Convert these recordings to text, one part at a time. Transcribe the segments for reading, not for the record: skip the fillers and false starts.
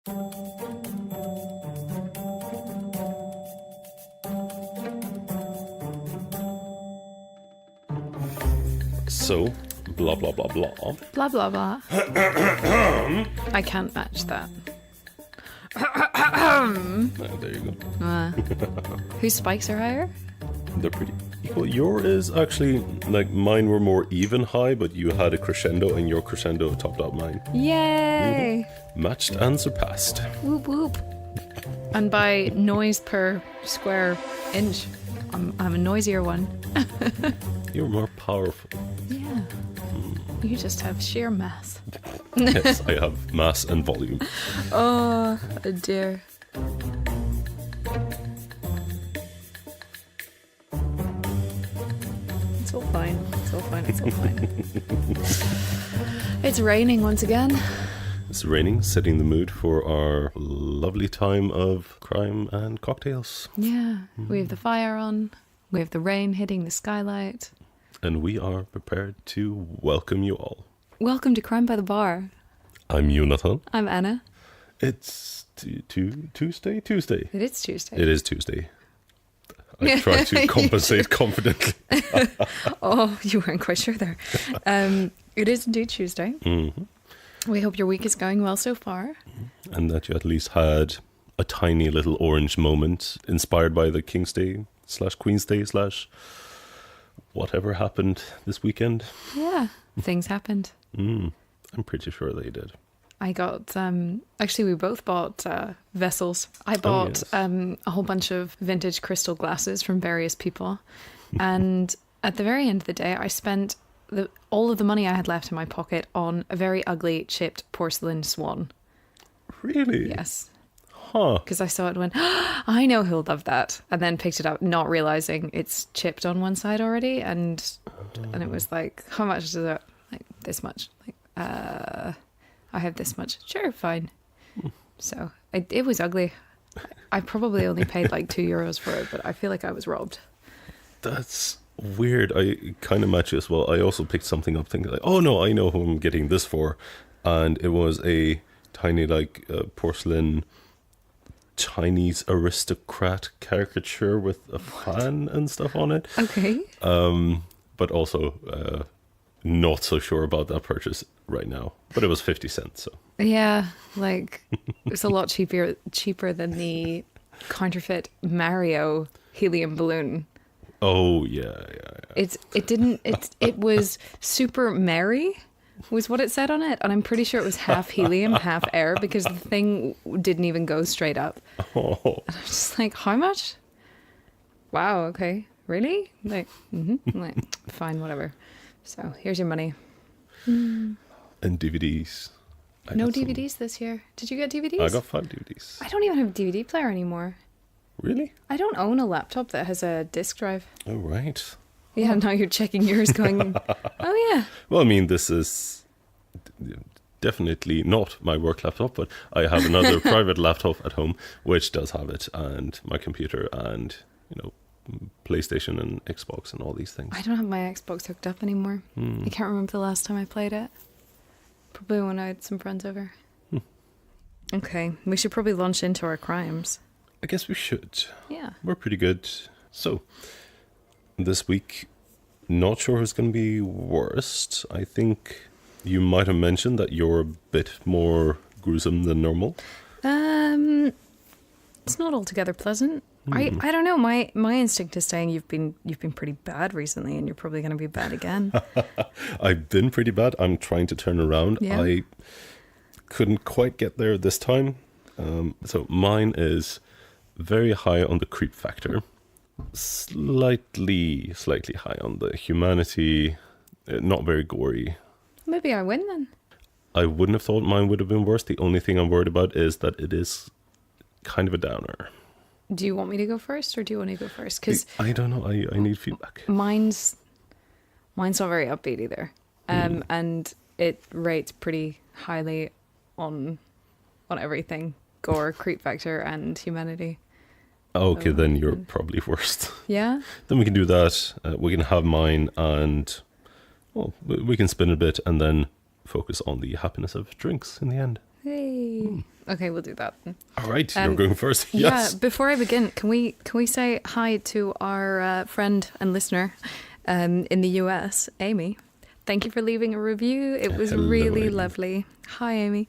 So, blah, blah, blah, blah. Blah, blah, blah. I can't match that. There you go. Whose spikes are higher? They're pretty equal. Yours is actually, like, mine were more even high, but you had a crescendo, and your crescendo topped out mine. Yay! Matched and surpassed. Whoop, whoop. And by noise per square inch, I'm a noisier one. You're more powerful. Yeah. You just have sheer mass. Yes, I have mass and volume. Oh, dear. It's all fine. It's all fine. It's all fine. It's raining once again. It's raining, setting the mood for our lovely time of crime and cocktails. Yeah. We have the fire on. We have the rain hitting the skylight. And we are prepared to welcome you all. Welcome to Crime by the Bar. I'm Jonatan. I'm Anna. It's Tuesday? Tuesday. It is Tuesday. It is Tuesday. I try to compensate confidently. Oh, you weren't quite sure there. It is indeed Tuesday. Mm-hmm. We hope your week is going well so far. And that you at least had a tiny little orange moment inspired by the King's Day / Queen's Day / whatever happened this weekend. Yeah, things happened. I'm pretty sure they did. I got, actually we both bought vessels. I bought a whole bunch of vintage crystal glasses from various people. And at the very end of the day, I spent all of the money I had left in my pocket on a very ugly chipped porcelain swan. Really? Yes. Huh. Because I saw it and went, oh, I know he'll love that. And then picked it up, not realizing it's chipped on one side already. And it was like, how much is it? Like, this much. Like, I have this much. Sure, fine. So it was ugly. I probably only paid like €2 for it, but I feel like I was robbed. That's weird. I kind of match you as well. I also picked something up thinking like, oh no, I know who I'm getting this for. And it was a tiny like porcelain Chinese aristocrat caricature with a fan and stuff on it. Okay. But also not so sure about that purchase right now. But it was 50 cents, so. Yeah, like it's a lot cheaper than the counterfeit Mario helium balloon. Oh yeah. It was super merry was what it said on it, and I'm pretty sure it was half helium, half air, because the thing didn't even go straight up. Oh. And I'm just like, how much? Wow, okay, really? Like, like, fine, whatever. So here's your money. And DVDs. No DVDs this year. Did you get DVDs? I got 5 DVDs. I don't even have a DVD player anymore. Really? I don't own a laptop that has a disc drive. Oh, right. Yeah, now you're checking yours going, oh yeah. Well, I mean, this is definitely not my work laptop, but I have another private laptop at home which does have it, and my computer and, PlayStation and Xbox and all these things. I don't have my Xbox hooked up anymore. I can't remember the last time I played it. Probably when I had some friends over. Okay, we should probably launch into our crimes. I guess we should. Yeah. We're pretty good. So, this week, not sure who's going to be worst. I think you might have mentioned that you're a bit more gruesome than normal. It's not altogether pleasant. I don't know. My instinct is saying you've been pretty bad recently, and you're probably going to be bad again. I've been pretty bad. I'm trying to turn around. Yeah. I couldn't quite get there this time. So mine is very high on the creep factor, slightly high on the humanity, not very gory. Maybe I win then. I wouldn't have thought mine would have been worse. The only thing I'm worried about is that it is kind of a downer. Do you want me to go first, or do you want to go first? Because I don't know. I need feedback. Mine's not very upbeat either, and it rates pretty highly on everything: gore, creep factor, and humanity. Okay, then you're probably worst. Yeah. Then we can do that. We can have mine, and we can spin a bit, and then focus on the happiness of drinks in the end. Hey. Okay, we'll do that. All right, you're going first. Yes. Yeah, before I begin, can we say hi to our friend and listener in the US, Amy? Thank you for leaving a review. It was really Amy. Lovely. Hi, Amy.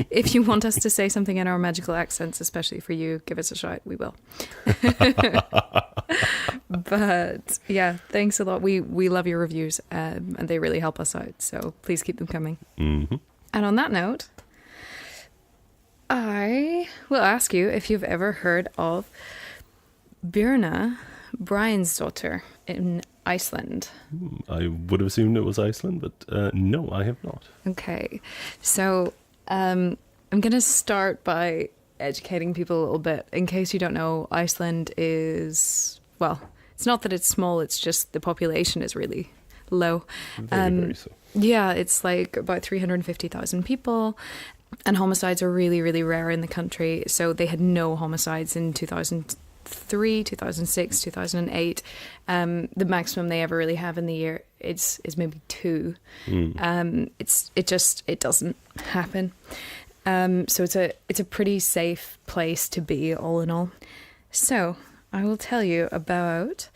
If you want us to say something in our magical accents, especially for you, give us a shout. We will. But yeah, thanks a lot. We love your reviews and they really help us out. So please keep them coming. Mm-hmm. And on that note, I will ask you if you've ever heard of Birna Brjánsdóttir in Iceland. I would have assumed it was Iceland, but no, I have not. Okay, so I'm going to start by educating people a little bit. In case you don't know, Iceland is, well, it's not that it's small, it's just the population is really low. Very so. Yeah, it's like about 350,000 people. And homicides are really, really rare in the country. So they had no homicides in 2003, 2006, 2008. The maximum they ever really have in the year is maybe 2. It doesn't happen. So it's a pretty safe place to be, all in all. So I will tell you about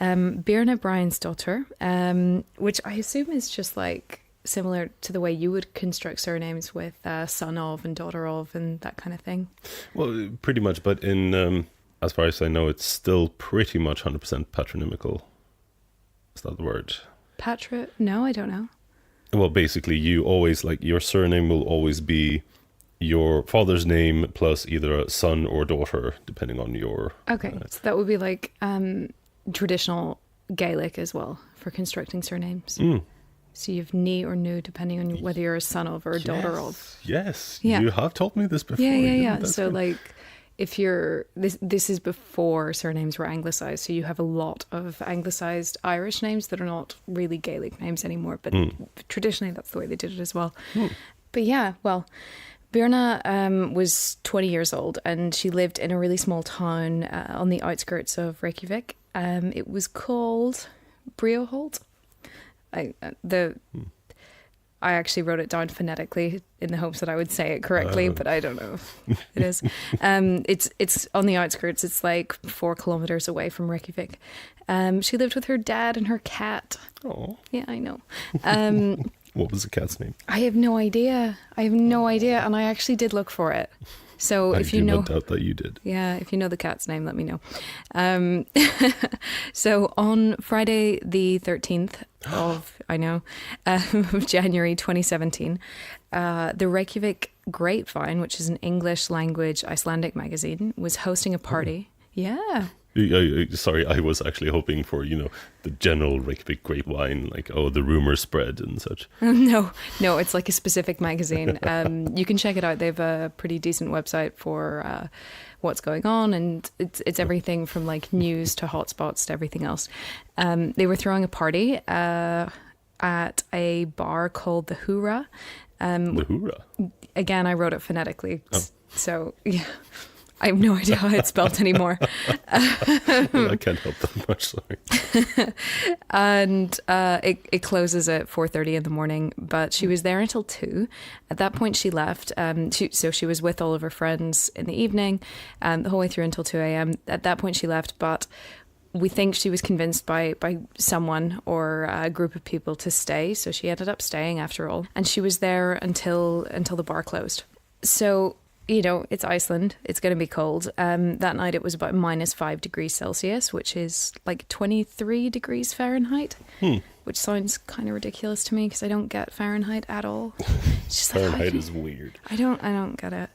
Birna Brjánsdóttir, which I assume is just like similar to the way you would construct surnames with son of and daughter of and that kind of thing. Well, pretty much, but in as far as I know, it's still pretty much 100% patronymical. Is that the word? No, I don't know. Well, basically, you always, like, your surname will always be your father's name plus either a son or daughter, depending on your... Okay, so that would be like traditional Gaelic as well for constructing surnames. So you have ni or nu, depending on whether you're a son of or a daughter of. Yes, yeah. You have taught me this before. Yeah. That's So good. like, if you're this is before surnames were anglicized, so you have a lot of anglicized Irish names that are not really Gaelic names anymore, but traditionally that's the way they did it as well. But yeah, well, Birna was 20 years old and she lived in a really small town on the outskirts of Reykjavik. It was called Brioholt. I actually wrote it down phonetically in the hopes that I would say it correctly, but I don't know if it is. It's on the outskirts. It's like 4 kilometers away from Reykjavik. She lived with her dad and her cat. Oh, Yeah, I know. what was the cat's name? I have no idea. And I actually did look for it. So if you know, I do not doubt that you did. yeah, if you know the cat's name, let me know. So on Friday the 13th of January 2017, the Reykjavik Grapevine, which is an English language Icelandic magazine, was hosting a party. Yeah. Sorry, I was actually hoping for, the general Reykjavik grapevine, like, the rumors spread and such. No, it's like a specific magazine. You can check it out. They have a pretty decent website for what's going on, and it's everything from like news to hotspots to everything else. They were throwing a party at a bar called the Hura. The Hura? Again, I wrote it phonetically. So, yeah. I have no idea how it's spelled anymore. Well, I can't help that much, sorry. And it closes at 4:30 in the morning, but she was there until 2. At that point, she left. So she was with all of her friends in the evening, the whole way through until 2 a.m. At that point, she left, but we think she was convinced by someone or a group of people to stay. So she ended up staying after all. And she was there until the bar closed. So... it's Iceland. It's going to be cold. That night it was about -5 degrees Celsius, which is like 23 degrees Fahrenheit, which sounds kind of ridiculous to me because I don't get Fahrenheit at all. It's just Fahrenheit is weird. I don't get it.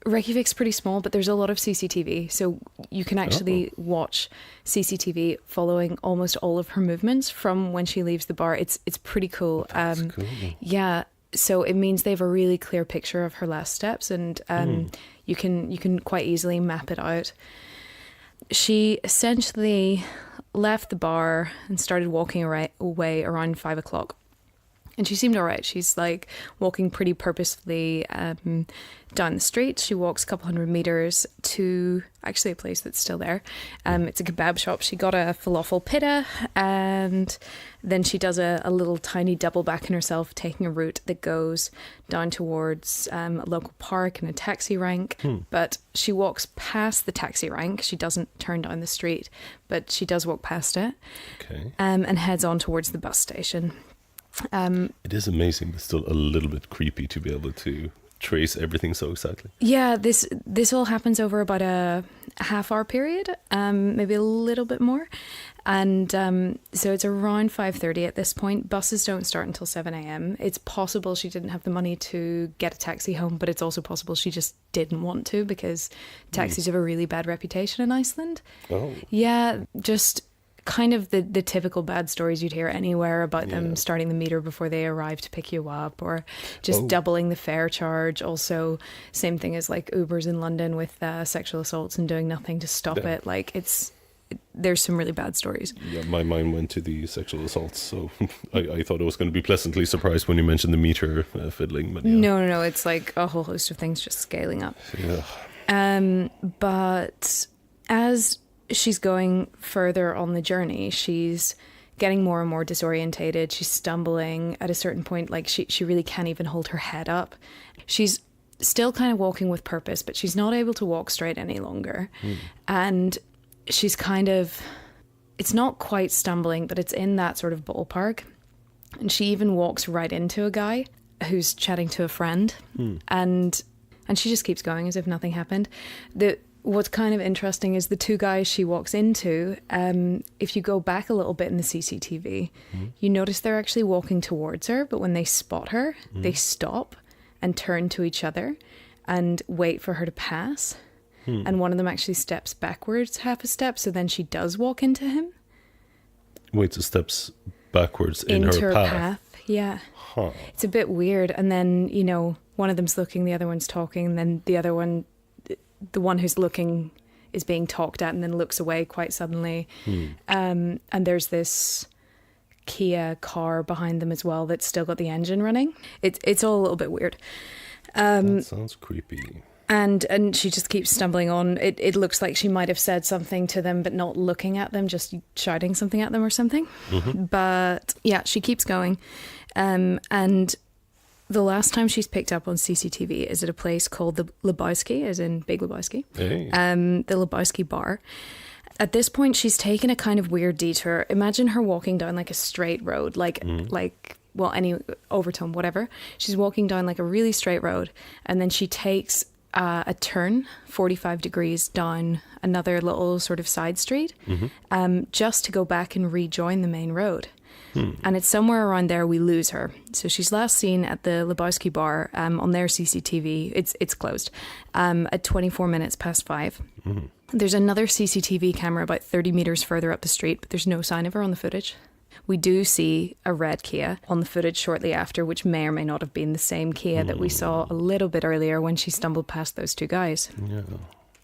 Reykjavik's pretty small, but there's a lot of CCTV, so you can actually watch CCTV following almost all of her movements from when she leaves the bar. It's pretty cool. That's cool. Yeah. So it means they have a really clear picture of her last steps, and you can quite easily map it out. She essentially left the bar and started walking away around 5 o'clock. And she seemed all right. She's like walking pretty purposefully down the street. She walks a couple 100 meters to actually a place that's still there. It's a kebab shop. She got a falafel pita, and then she does a little tiny double back in herself, taking a route that goes down towards a local park and a taxi rank. But she walks past the taxi rank. She doesn't turn down the street, but she does walk past it. Okay. And heads on towards the bus station. It is amazing, but still a little bit creepy to be able to trace everything so exactly. Yeah, this all happens over about a half-hour period, maybe a little bit more. And so it's around 5:30 at this point. Buses don't start until 7 a.m. It's possible she didn't have the money to get a taxi home, but it's also possible she just didn't want to, because taxis have a really bad reputation in Iceland. Oh. Yeah, just kind of the typical bad stories you'd hear anywhere about them starting the meter before they arrive to pick you up, or just doubling the fare charge. Also, same thing as like Ubers in London with sexual assaults and doing nothing to stop it. Like there's some really bad stories. Yeah, my mind went to the sexual assaults, so I thought I was going to be pleasantly surprised when you mentioned the meter fiddling. But No, it's like a whole host of things just scaling up. Yeah. But as she's going further on the journey, she's getting more and more disorientated. She's stumbling at a certain point, like she really can't even hold her head up. She's still kind of walking with purpose, but she's not able to walk straight any longer. And she's kind of, it's not quite stumbling, but it's in that sort of ballpark. And she even walks right into a guy who's chatting to a friend. And she just keeps going as if nothing happened. What's kind of interesting is the two guys she walks into, if you go back a little bit in the CCTV, you notice they're actually walking towards her, but when they spot her, they stop and turn to each other and wait for her to pass. And one of them actually steps backwards half a step, so then she does walk into him. Wait, so steps backwards into her path. Yeah. It's a bit weird. And then, one of them's looking, the other one's talking, and then the other one, the one who's looking is being talked at and then looks away quite suddenly. And there's this Kia car behind them as well that's still got the engine running. It's all a little bit weird. That sounds creepy. And she just keeps stumbling on. It looks like she might have said something to them, but not looking at them, just shouting something at them or something. But yeah, she keeps going. And the last time she's picked up on CCTV is at a place called the Lebowski, as in Big Lebowski. Hey. The Lebowski bar. At this point, she's taken a kind of weird detour. Imagine her walking down like a straight road, any overtone, whatever. She's walking down like a really straight road, and then she takes a turn 45 degrees down another little sort of side street, just to go back and rejoin the main road. And it's somewhere around there we lose her. So she's last seen at the Lebowski bar on their CCTV. It's closed at 24 minutes past 5. There's another CCTV camera about 30 meters further up the street, but there's no sign of her on the footage. We do see a red Kia on the footage shortly after, which may or may not have been the same Kia that we saw a little bit earlier when she stumbled past those two guys. Yeah.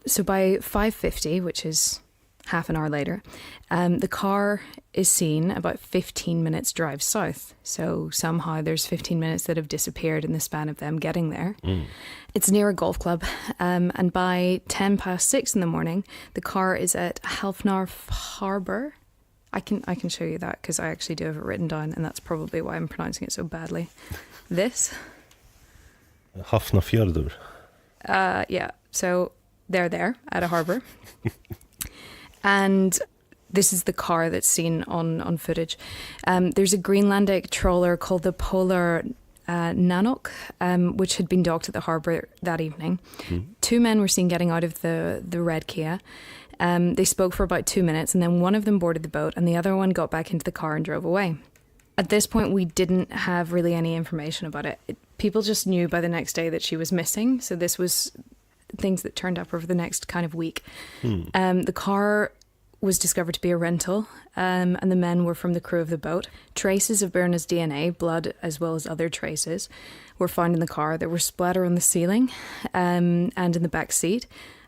So by 5:50, which is half an hour later, the car is seen about 15 minutes drive south. So somehow there's 15 minutes that have disappeared in the span of them getting there. It's near a golf club. And by 10 past 6 in the morning, the car is at Halfnarf Harbour. I can show you that because I actually do have it written down, and that's probably why I'm pronouncing it so badly. This. Hafnarfjörður. Yeah. So they're there at a harbour. And this is the car that's seen on footage. There's a Greenlandic trawler called the Polar Nanok, which had been docked at the harbour that evening. Two men were seen getting out of the red Kia. They spoke for about 2 minutes, and then one of them boarded the boat and the other one got back into the car and drove away. At this point, we didn't have really any information about it. People just knew by the next day that she was missing. So this was things that turned up over the next kind of week. The car was discovered to be a rental, and the men were from the crew of the boat. Traces of Birna's DNA, blood as well as other traces, were found in the car. There were splatter on the ceiling and in the back seat.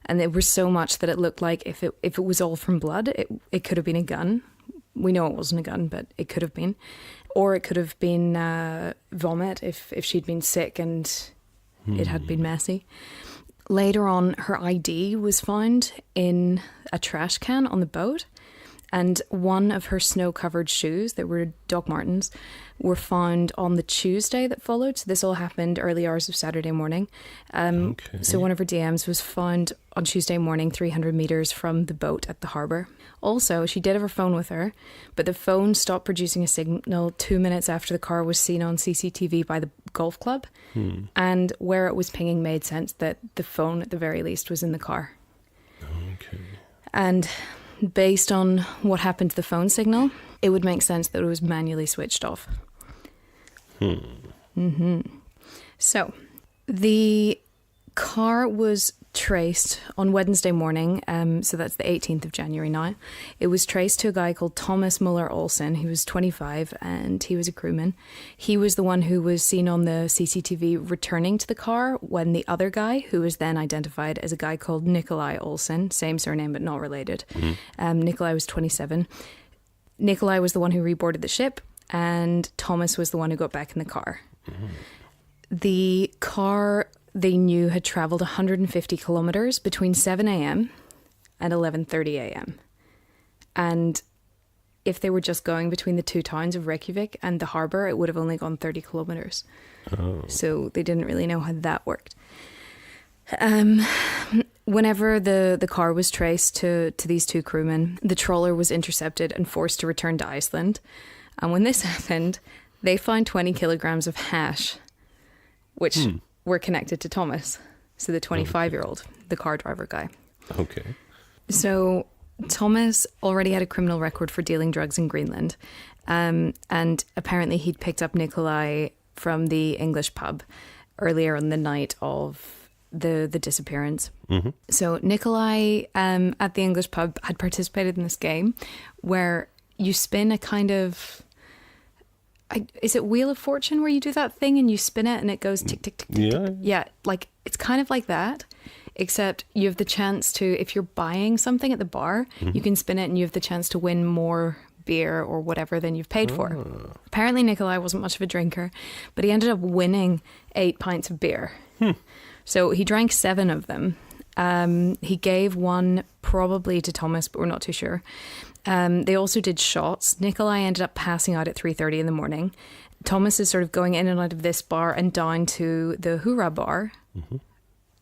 And there was so much that it looked like if it was all from blood, it could have been a gun. We know it wasn't a gun, but it could have been. Or it could have been vomit if she'd been sick and it had been messy. Later on, her ID was found in a trash can on the boat, and one of her snow-covered shoes, that were Doc Martens, were found on the Tuesday that followed. So this all happened early hours of Saturday morning. So one of her DMs was found on Tuesday morning, 300 metres from the boat at the harbour. Also, she did have her phone with her, but the phone stopped producing a signal 2 minutes after the car was seen on CCTV by the golf club. And where it was pinging made sense that the phone, at the very least, was in the car. Okay. And based on what happened to the phone signal, it would make sense that it was manually switched off. So, the car was traced on Wednesday morning, so that's the 18th of January now. It was traced to a guy called Thomas Muller Olsen. He was 25 and he was a crewman. He was the one who was seen on the CCTV returning to the car when the other guy, who was then identified as a guy called Nikolai Olsen, same surname but not related. Nikolai was 27. Nikolai was the one who reboarded the ship, and Thomas was the one who got back in the car. The car, they knew, had travelled 150 kilometres between 7 a.m. and 11:30 a.m. And if they were just going between the two towns of Reykjavik and the harbour, it would have only gone 30 kilometres. So they didn't really know how that worked. Whenever the car was traced to these two crewmen, the trawler was intercepted and forced to return to Iceland. And when this happened, they found 20 kilograms of hash, which were connected to Thomas, so the 25-year-old, the car driver guy. Okay. So Thomas already had a criminal record for dealing drugs in Greenland, and apparently he'd picked up Nikolai from the English pub earlier on the night of the disappearance. So Nikolai at the English pub had participated in this game where you spin a kind of... is it Wheel of Fortune where you do that thing and you spin it and it goes tick, tick, tick, tick, tick? Yeah, like it's kind of like that, except you have the chance to, if you're buying something at the bar, you can spin it and you have the chance to win more beer or whatever than you've paid for. Apparently Nikolai wasn't much of a drinker, but he ended up winning 8 pints of beer. So he drank 7 of them. He gave one probably to Thomas, but we're not too sure. They also did shots. Nikolai ended up passing out at 3:30 in the morning. Thomas is sort of going in and out of this bar and down to the Hurrah bar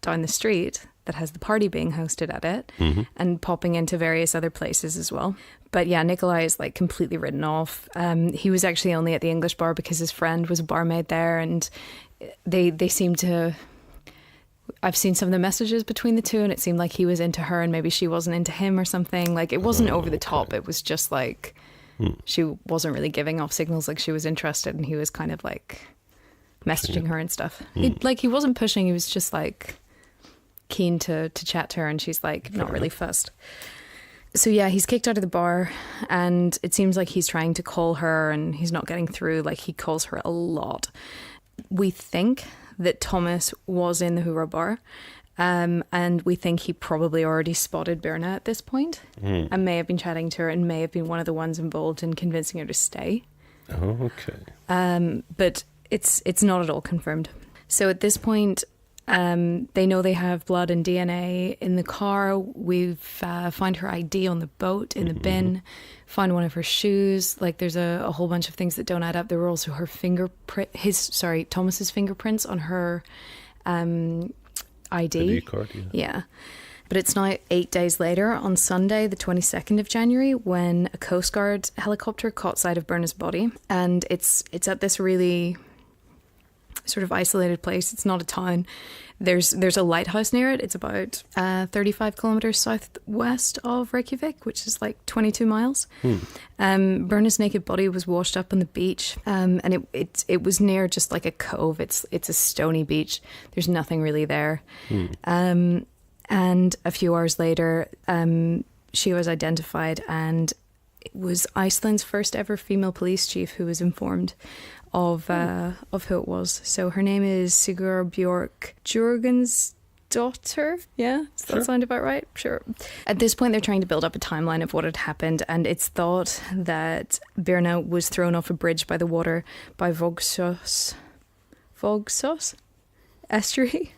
down the street that has the party being hosted at it, and popping into various other places as well. But yeah, Nikolai is like completely written off. He was actually only at the English bar because his friend was a barmaid there, and they seemed to... I've seen some of the messages between the two, and it seemed like he was into her and maybe she wasn't into him or something. Like, it wasn't over the top. It was just like she wasn't really giving off signals like she was interested, and he was kind of like messaging her and stuff. He wasn't pushing. He was just like keen to chat to her, and she's like not really fussed. So yeah, he's kicked out of the bar, and it seems like he's trying to call her and he's not getting through. Like, he calls her a lot. We think that Thomas was in the Hurrah bar, and we think he probably already spotted Birna at this point, and may have been chatting to her and may have been one of the ones involved in convincing her to stay. But it's not at all confirmed. So at this point, they know they have blood and DNA in the car. We've found her ID on the boat in the bin, found one of her shoes. Like, there's a whole bunch of things that don't add up. There were also her Thomas's fingerprints on her ID. ID card, yeah. But it's now 8 days later, on Sunday, the 22nd of January, when a Coast Guard helicopter caught sight of Birna's body. And it's at this really sort of isolated place. It's not a town. There's a lighthouse near it. It's about 35 kilometres southwest of Reykjavik, which is like 22 miles. Birna's naked body was washed up on the beach, and it was near just like a cove. It's a stony beach. There's nothing really there. And a few hours later, she was identified, and it was Iceland's first ever female police chief who was informed of who it was. So her name is Sigur Björk daughter. Yeah, does that Sure. sound about right? Sure. At this point, they're trying to build up a timeline of what had happened, and it's thought that Birna was thrown off a bridge by the water by Vogsos estuary.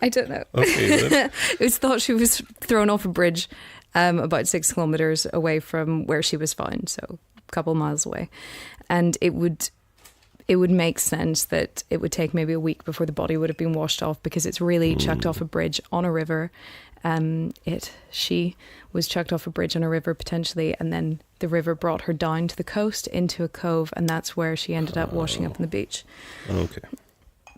I don't know. Okay, then. It was thought she was thrown off a bridge about 6 kilometers away from where she was found, so a couple miles away, and it would make sense that it would take maybe a week before the body would have been washed off, because it's really chucked off a bridge on a river. She was chucked off a bridge on a river potentially, and then the river brought her down to the coast into a cove, and that's where she ended up washing up on the beach. Okay.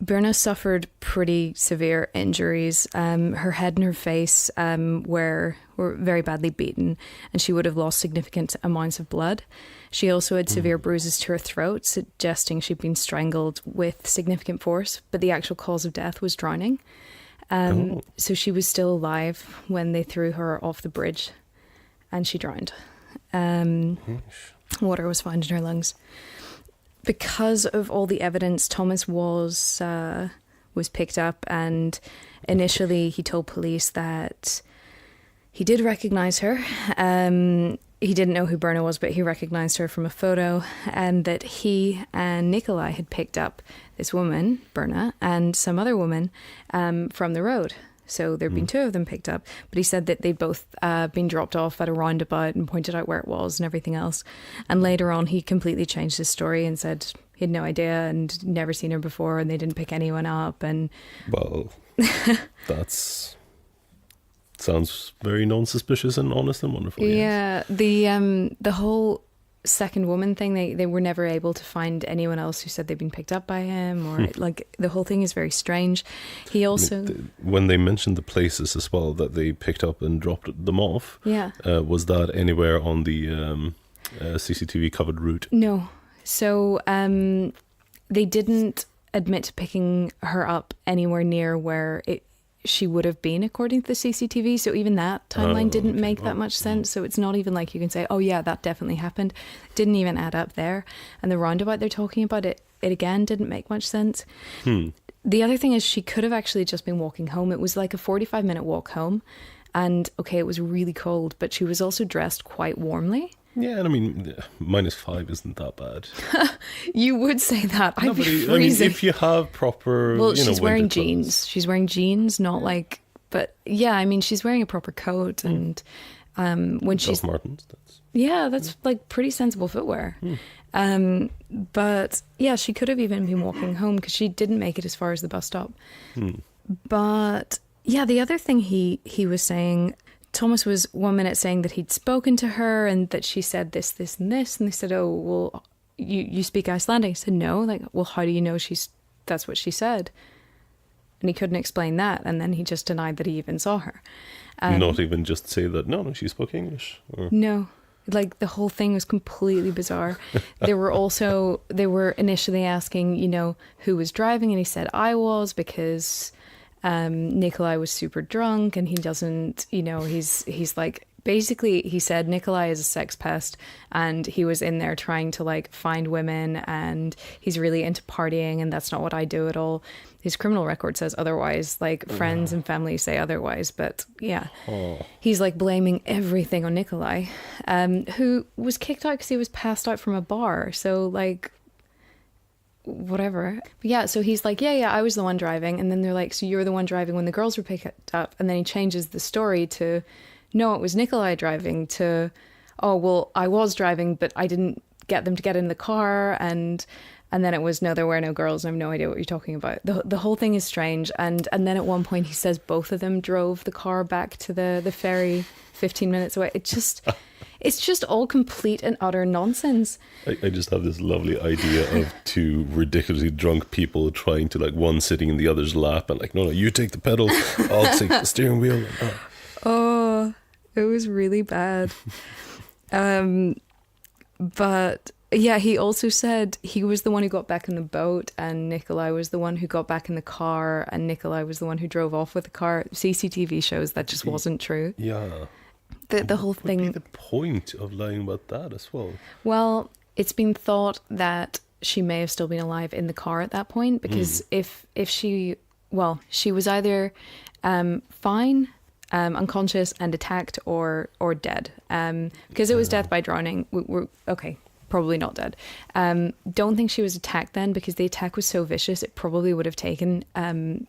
Birna suffered pretty severe injuries. Her head and her face were very badly beaten, and she would have lost significant amounts of blood. She also had severe bruises to her throat, suggesting she'd been strangled with significant force, but the actual cause of death was drowning. So she was still alive when they threw her off the bridge, and she drowned. Water was found in her lungs. Because of all the evidence, Thomas was picked up, and initially he told police that he did recognise her. He didn't know who Birna was, but he recognised her from a photo, and that he and Nikolai had picked up this woman, Birna, and some other woman from the road. So there'd been 2 of them picked up, but he said that they'd both been dropped off at a roundabout and pointed out where it was and everything else. And later on, he completely changed his story and said he had no idea and never seen her before, and they didn't pick anyone up. And Well, sounds very non-suspicious and honest and wonderful. Yes. Yeah, the whole second woman thing, they were never able to find anyone else who said they'd been picked up by him, or like the whole thing is very strange. He also, when they mentioned the places as well that they picked up and dropped them off, was that anywhere on the CCTV covered route? No. So they didn't admit to picking her up anywhere near where she would have been according to the CCTV. So even that timeline didn't make that much sense. So it's not even like you can say, oh yeah, that definitely happened. It didn't even add up there. And the roundabout they're talking about, it again didn't make much sense. The other thing is she could have actually just been walking home. It was like a 45-minute walk home. And okay, it was really cold, but she was also dressed quite warmly. Yeah, and I mean, -5 isn't that bad. You would say that. I'd be freezing. I mean, if you have proper, well, she's wearing winter clothes. jeans. She's wearing jeans, not like. But yeah, I mean, she's wearing a proper coat, and when she's Doc Martens, that's like pretty sensible footwear. But yeah, she could have even been walking home because she didn't make it as far as the bus stop. But yeah, the other thing he was saying. Thomas was 1 minute saying that he'd spoken to her and that she said this, this, and this. And they said, oh, well, you speak Icelandic? He said, no. Like, well, how do you know that's what she said? And he couldn't explain that. And then he just denied that he even saw her. Not even just say that, no, she spoke English. Or... No. Like, the whole thing was completely bizarre. They were initially asking, who was driving. And he said, I was, because... Nikolai was super drunk, and he doesn't, he's like, basically he said Nikolai is a sex pest, and he was in there trying to like find women, and he's really into partying, and that's not what I do at all. His criminal record says otherwise, like friends and family say otherwise, but yeah, he's like blaming everything on Nikolai, who was kicked out because he was passed out from a bar. So like, whatever. But yeah, so he's like, yeah, I was the one driving. And then they're like, so you were the one driving when the girls were picked up. And then he changes the story to, no, it was Nikolai driving, to, oh, well, I was driving, but I didn't get them to get in the car. And then it was, no, there were no girls. And I have no idea what you're talking about. The whole thing is strange. And then at one point he says both of them drove the car back to the ferry 15 minutes away. It's just all complete and utter nonsense. I just have this lovely idea of 2 ridiculously drunk people trying to, like, one sitting in the other's lap and like, no, you take the pedal, I'll take the steering wheel. Oh, it was really bad. But yeah, he also said he was the one who got back in the boat, and Nikolai was the one who got back in the car, and Nikolai was the one who drove off with the car. CCTV shows that just wasn't true. Yeah. The whole thing. What would be the point of lying about that as well? Well, it's been thought that she may have still been alive in the car at that point, because if she she was either fine, unconscious and attacked, or dead. Because it was death by drowning. We're okay. Probably not dead. Don't think she was attacked then, because the attack was so vicious it probably would have taken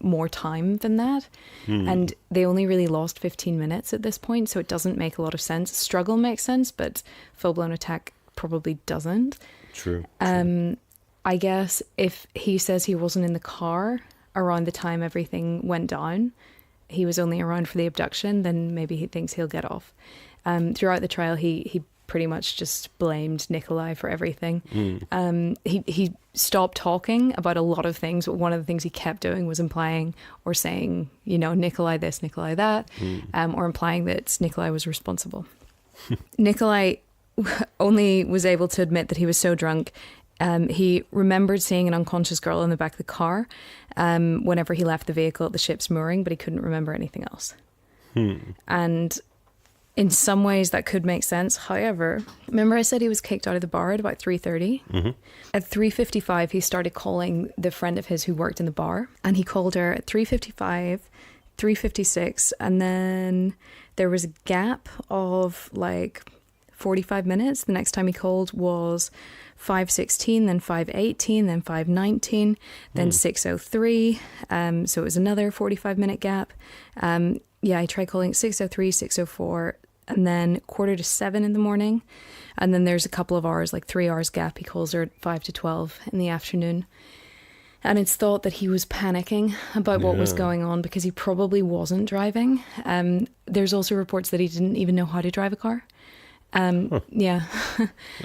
more time than that. And they only really lost 15 minutes at this point, so it doesn't make a lot of sense. Struggle makes sense, but full-blown attack probably doesn't. True. I guess if he says he wasn't in the car around the time everything went down, he was only around for the abduction, then maybe he thinks he'll get off. Throughout the trial, he pretty much just blamed Nikolai for everything. He stopped talking about a lot of things, but one of the things he kept doing was implying or saying, Nikolai this, Nikolai that, or implying that Nikolai was responsible. Nikolai only was able to admit that he was so drunk. He remembered seeing an unconscious girl in the back of the car whenever he left the vehicle at the ship's mooring, but he couldn't remember anything else. And in some ways that could make sense. However, remember I said he was kicked out of the bar at about 3:30? At 3:55, he started calling the friend of his who worked in the bar, and he called her at 3:55, 3:56, and then there was a gap of like 45 minutes. The next time he called was 5:16, then 5:18, then 5:19, then 6:03. So it was another 45-minute gap. I tried calling 6:03, 6:04, and then 6:45 in the morning. And then there's a couple of hours, like 3 hours gap. He calls her at 5 to 12 in the afternoon. And it's thought that he was panicking about what was going on because he probably wasn't driving. There's also reports that he didn't even know how to drive a car. Yeah.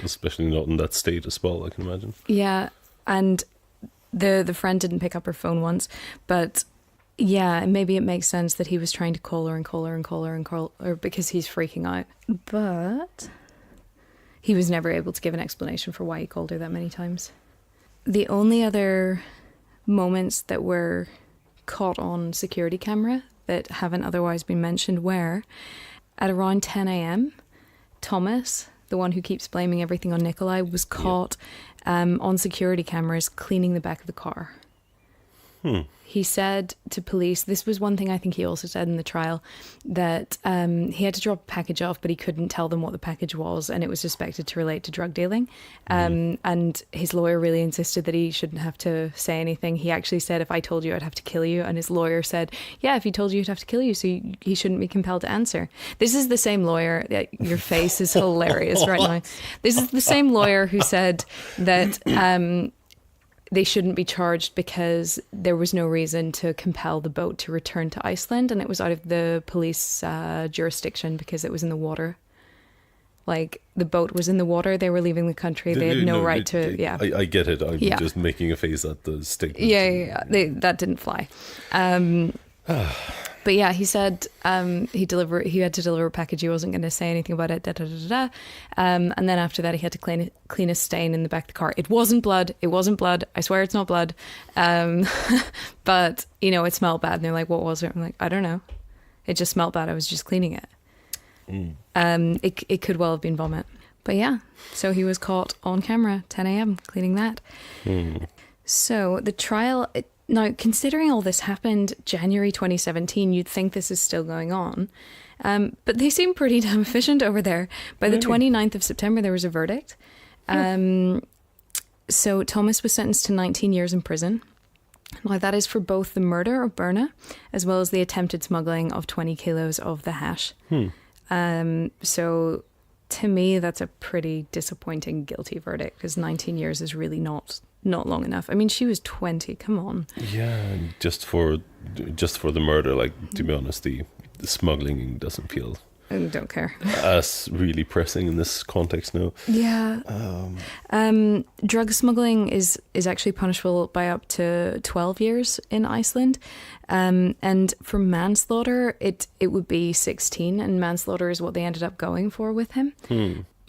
Especially not in that state as well, I can imagine. Yeah. And the friend didn't pick up her phone once, but yeah, maybe it makes sense that he was trying to call her and call her and call her and call her because he's freaking out. But he was never able to give an explanation for why he called her that many times. The only other moments that were caught on security camera that haven't otherwise been mentioned were at around 10 a.m. Thomas, the one who keeps blaming everything on Nikolai, was caught on security cameras cleaning the back of the car. He said to police, this was one thing I think he also said in the trial, that he had to drop a package off, but he couldn't tell them what the package was, and it was suspected to relate to drug dealing. And his lawyer really insisted that he shouldn't have to say anything. He actually said, if I told you, I'd have to kill you. And his lawyer said, yeah, if he told you, he'd have to kill you, so he shouldn't be compelled to answer. This is the same lawyer. Your face is hilarious right now. This is the same lawyer who said that they shouldn't be charged because there was no reason to compel the boat to return to Iceland, and it was out of the police jurisdiction because it was in the water. Like, the boat was in the water, they were leaving the country, they had no right to... Yeah, I get it. I'm just making a face at the statement. Yeah. That didn't fly. But yeah, he said he had to deliver a package. He wasn't going to say anything about it. And then after that, he had to clean a stain in the back of the car. It wasn't blood. I swear it's not blood. But it smelled bad. And they're like, "What was it?" I'm like, "I don't know. It just smelled bad. I was just cleaning it." It could well have been vomit. But yeah, so he was caught on camera, 10 a.m. cleaning that. So the trial. Now, considering all this happened January 2017, you'd think this is still going on. But they seem pretty damn efficient over there. By the 29th of September, there was a verdict. So Thomas was sentenced to 19 years in prison. Now, that is for both the murder of Birna, as well as the attempted smuggling of 20 kilos of the hash. So to me, that's a pretty disappointing guilty verdict, because 19 years is really not long enough. I mean, she was 20. Come on. Yeah, just for the murder. Like, to be honest, the smuggling doesn't feel. I don't care. As really pressing in this context now. Yeah. Drug smuggling is actually punishable by up to 12 years in Iceland. And for manslaughter, it would be 16, and manslaughter is what they ended up going for with him.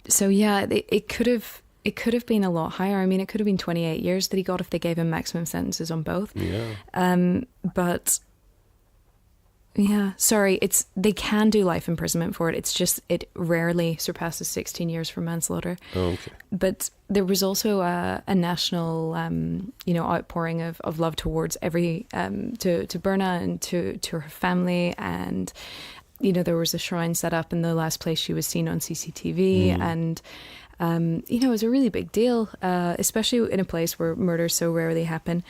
So yeah, it could have been a lot higher. I mean, it could have been 28 years that he got if they gave him maximum sentences on both. Yeah. But Yeah, sorry. They can do life imprisonment for it. It's just it rarely surpasses 16 years for manslaughter. Oh, okay. But there was also a national, outpouring of love towards to Birna and to her family, and there was a shrine set up in the last place she was seen on CCTV, and it was a really big deal, especially in a place where murders so rarely happen.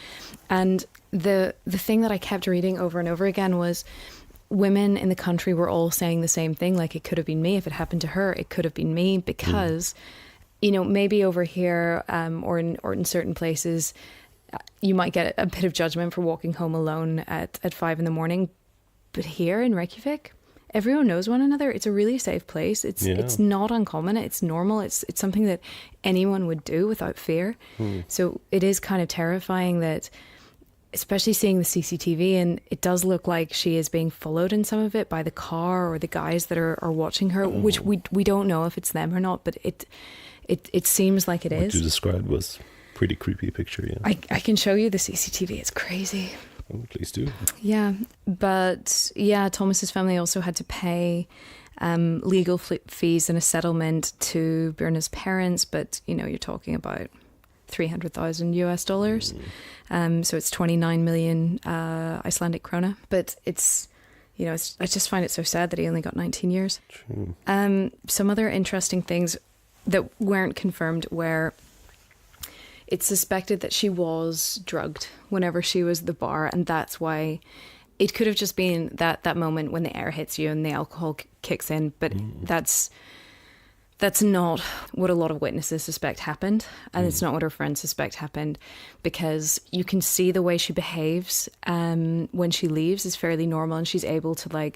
And the thing that I kept reading over and over again was women in the country were all saying the same thing, like, it could have been me. If it happened to her, it could have been me, because maybe over here or in certain places you might get a bit of judgment for walking home alone at 5 a.m, but here in Reykjavik, everyone knows one another. It's a really safe place. It's not uncommon. It's normal. It's something that anyone would do without fear. So it is kind of terrifying that, especially seeing the CCTV, and it does look like she is being followed in some of it by the car or the guys that are watching her, which we don't know if it's them or not, but it seems like it is. What you described was pretty creepy picture, yeah. I can show you the CCTV. It's crazy. Oh, please do. Yeah, but Thomas's family also had to pay legal fees and a settlement to Birna's parents, but you're talking about $300,000 US. So it's 29 million Icelandic krona. But it's I just find it so sad that he only got 19 years. True. Some other interesting things that weren't confirmed were, it's suspected that she was drugged whenever she was at the bar, and that's why it could have just been that moment when the air hits you and the alcohol kicks in, but that's not what a lot of witnesses suspect happened, and it's not what her friends suspect happened, because you can see the way she behaves when she leaves is fairly normal, and she's able to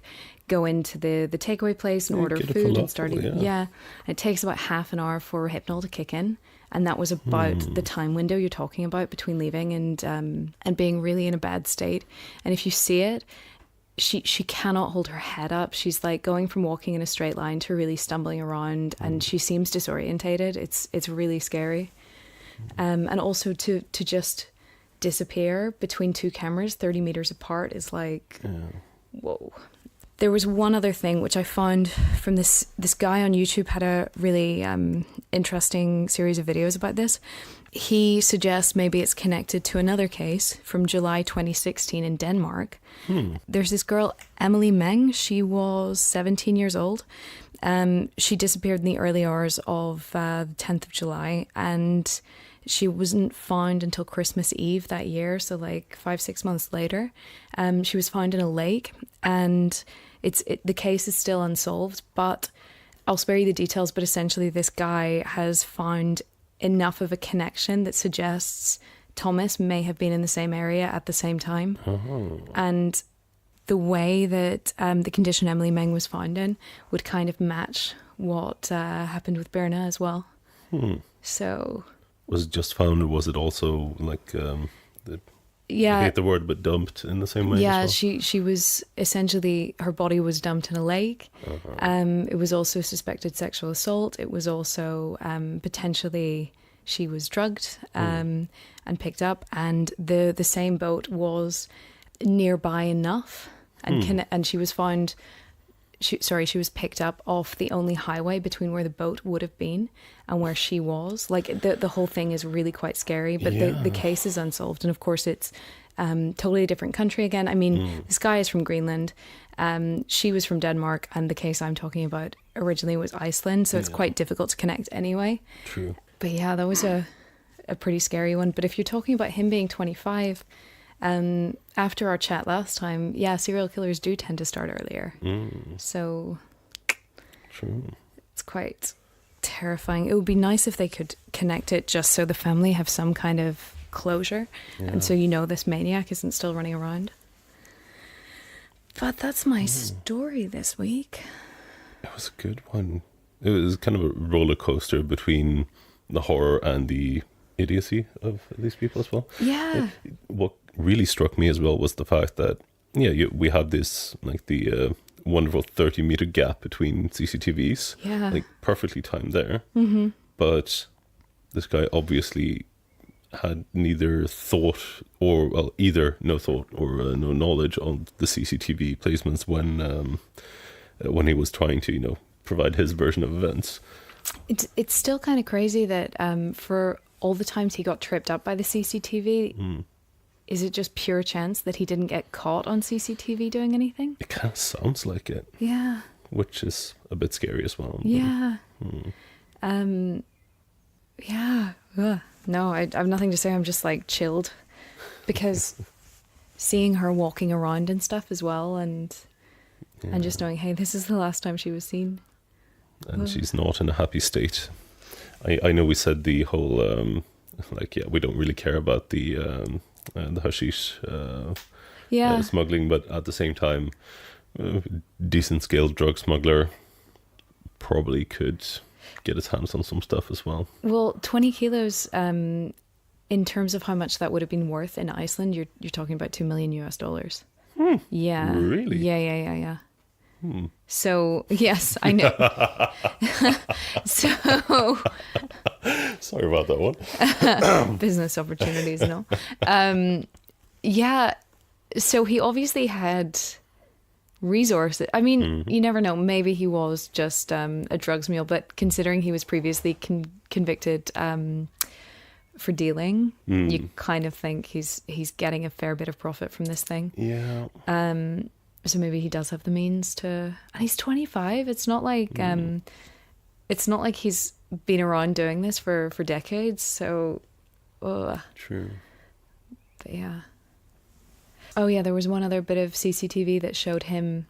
go into the takeaway place and order food and start eating. Yeah. And it takes about half an hour for hypnol to kick in. And that was about the time window you're talking about between leaving and being really in a bad state. And if you see it, she cannot hold her head up. She's going from walking in a straight line to really stumbling around, and she seems disorientated. It's really scary. And also to just disappear between two cameras 30 meters apart is whoa. There was one other thing which I found from this guy on YouTube, had a really interesting series of videos about this. He suggests maybe it's connected to another case from July 2016 in Denmark. There's this girl, Emily Meng. She was 17 years old. She disappeared in the early hours of the 10th of July, and she wasn't found until Christmas Eve that year, so 5-6 months later. She was found in a lake, and the case is still unsolved, but I'll spare you the details. But essentially this guy has found enough of a connection that suggests Thomas may have been in the same area at the same time. And the way that the condition Emily Meng was found in would kind of match what happened with Birna as well. So... Was it just found, or was it also I hate the word, but dumped in the same way? Yeah, as well? she was essentially, her body was dumped in a lake. It was also suspected sexual assault. It was also potentially she was drugged and picked up, and the same boat was nearby enough, and she was found. She was picked up off the only highway between where the boat would have been and where she was. The whole thing is really quite scary, but the case is unsolved. And of course it's totally a different country again. I mean, this guy is from Greenland. She was from Denmark, and the case I'm talking about originally was Iceland. So it's quite difficult to connect anyway. True. But yeah, that was a pretty scary one. But if you're talking about him being 25... after our chat last time, serial killers do tend to start earlier. So True. It's quite terrifying. It would be nice if they could connect it just so the family have some kind of closure, and so this maniac isn't still running around. But that's my story this week. It was a good one. It was kind of a roller coaster between the horror and the idiocy of these people as well. Yeah. What really struck me as well was the fact that we have this the wonderful 30-meter gap between CCTVs, perfectly timed there. But this guy obviously had neither thought or, well, either no thought or no knowledge of the CCTV placements when he was trying to, provide his version of events. It's still kind of crazy that for all the times he got tripped up by the CCTV, is it just pure chance that he didn't get caught on CCTV doing anything? It kind of sounds like it. Yeah. Which is a bit scary as well. Yeah. Yeah. Ugh. No, I have nothing to say. I'm just like chilled because seeing her walking around and stuff as well, and just knowing, hey, this is the last time she was seen. And she's not in a happy state. I know we said the whole we don't really care about the hashish smuggling, but at the same time, decent scale drug smuggler probably could get his hands on some stuff as well. Well, 20 kilos, in terms of how much that would have been worth in Iceland, you're talking about $2 million US. Yeah. Really? Yeah. So, yes, I know. So... Sorry about that one. Business opportunities, no? Yeah, so he obviously had resources. I mean, you never know. Maybe he was just a drugs mule, but considering he was previously convicted for dealing, you kind of think he's getting a fair bit of profit from this thing. Yeah. So maybe he does have the means to, and he's 25. It's not like he's been around doing this for decades. So, True. But yeah. Oh yeah, there was one other bit of CCTV that showed him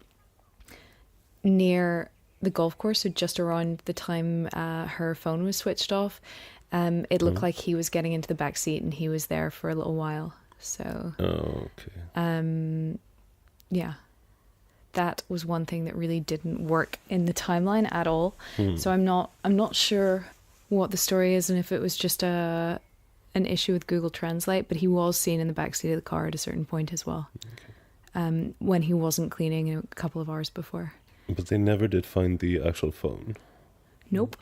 near the golf course, so just around the time her phone was switched off. It looked like he was getting into the back seat and he was there for a little while. So, okay. Yeah, that was one thing that really didn't work in the timeline at all. So I'm not sure what the story is and if it was just an issue with Google Translate, but he was seen in the backseat of the car at a certain point as well. Okay. When he wasn't cleaning a couple of hours before. But they never did find the actual phone. Nope.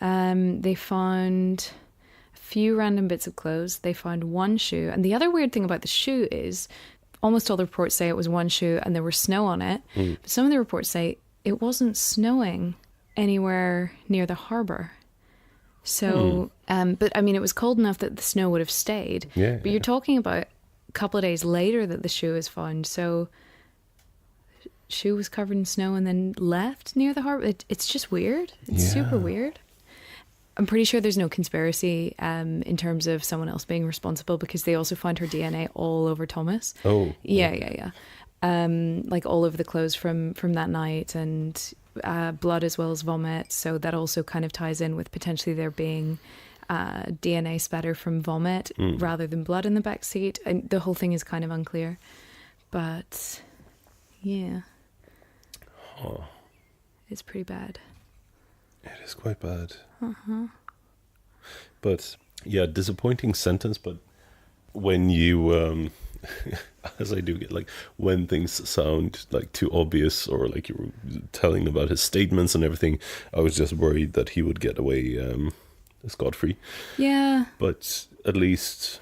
They found a few random bits of clothes. They found one shoe. And the other weird thing about the shoe is almost all the reports say it was one shoe and there was snow on it. But some of the reports say it wasn't snowing anywhere near the harbour. So, but I mean, it was cold enough that the snow would have stayed. Yeah. But you're talking about a couple of days later that the shoe was found. So, shoe was covered in snow and then left near the harbour. It's just weird. It's super weird. I'm pretty sure there's no conspiracy in terms of someone else being responsible because they also found her DNA all over Thomas. Oh. Yeah. Like all over the clothes from that night and blood as well as vomit. So that also kind of ties in with potentially there being DNA spatter from vomit rather than blood in the back seat. And the whole thing is kind of unclear. But yeah. Oh. It's pretty bad. It is quite bad. But yeah, disappointing sentence. But when you, as I do get, like when things sound like too obvious or like you were telling about his statements and everything, I was just worried that he would get away scot-free. Yeah. But at least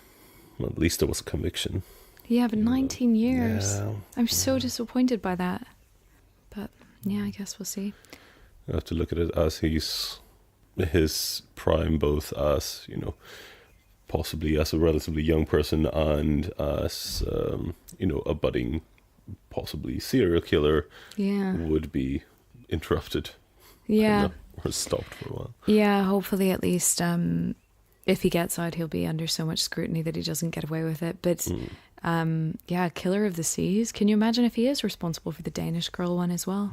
there was a conviction. Yeah, but 19 years. Yeah. I'm so disappointed by that. But yeah, I guess we'll see. I have to look at it as his prime, both as, possibly as a relatively young person and as, a budding, possibly serial killer would be interrupted. Yeah. Or stopped for a while. Yeah, hopefully at least if he gets out, he'll be under so much scrutiny that he doesn't get away with it. But Killer of the Seas. Can you imagine if he is responsible for the Danish girl one as well?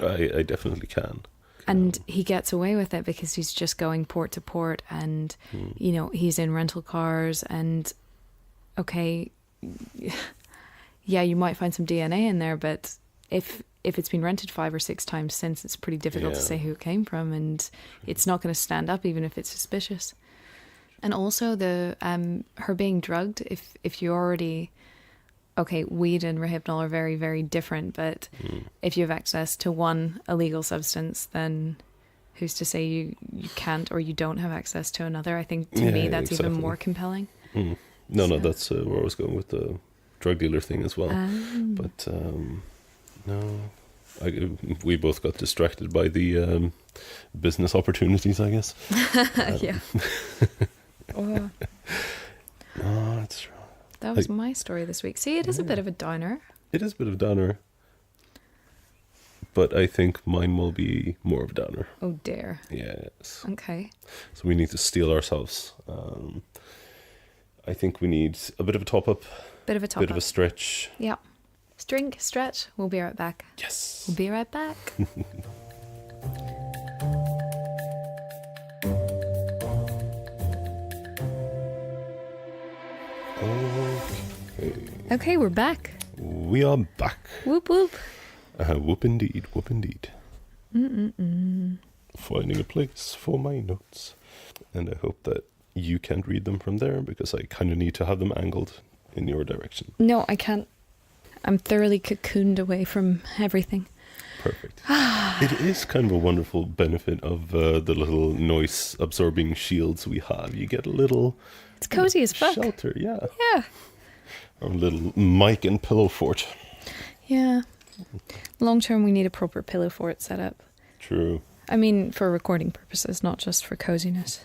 I definitely can. And he gets away with it because he's just going port to port and, he's in rental cars and, okay, yeah, you might find some DNA in there, but if it's been rented 5 or 6 times since, it's pretty difficult to say who it came from and it's not going to stand up even if it's suspicious. And also the her being drugged, if you already... Okay, weed and Rohypnol are very, very different, but if you have access to one illegal substance, then who's to say you can't or you don't have access to another? I think to Yeah, me that's even exactly. more compelling. No, that's where I was going with the drug dealer thing as well. But no, we both got distracted by the business opportunities, I guess. Yeah. Oh, No, that's true. that was my story this week. See, it is a bit of a downer. It is a bit of a downer, but I think mine will be more of a downer. Oh dear. Yes. Okay. So we need to steel ourselves. I think we need a bit of a top up, Bit of a top bit up. of a stretch. Yeah. Drink, stretch. We'll be right back. Yes. We'll be right back. Okay. Okay, we're back. We are back. Whoop whoop. Whoop indeed, whoop indeed. Finding a place for my notes. And I hope that you can't read them from there because I kind of need to have them angled in your direction. No, I can't. I'm thoroughly cocooned away from everything. Perfect. It is kind of a wonderful benefit of the little noise absorbing shields we have. You get a little It's cozy as fuck. shelter, yeah. Yeah. Our little mic and pillow fort. Yeah. Long term, we need a proper pillow fort set up. True. I mean, for recording purposes, not just for coziness.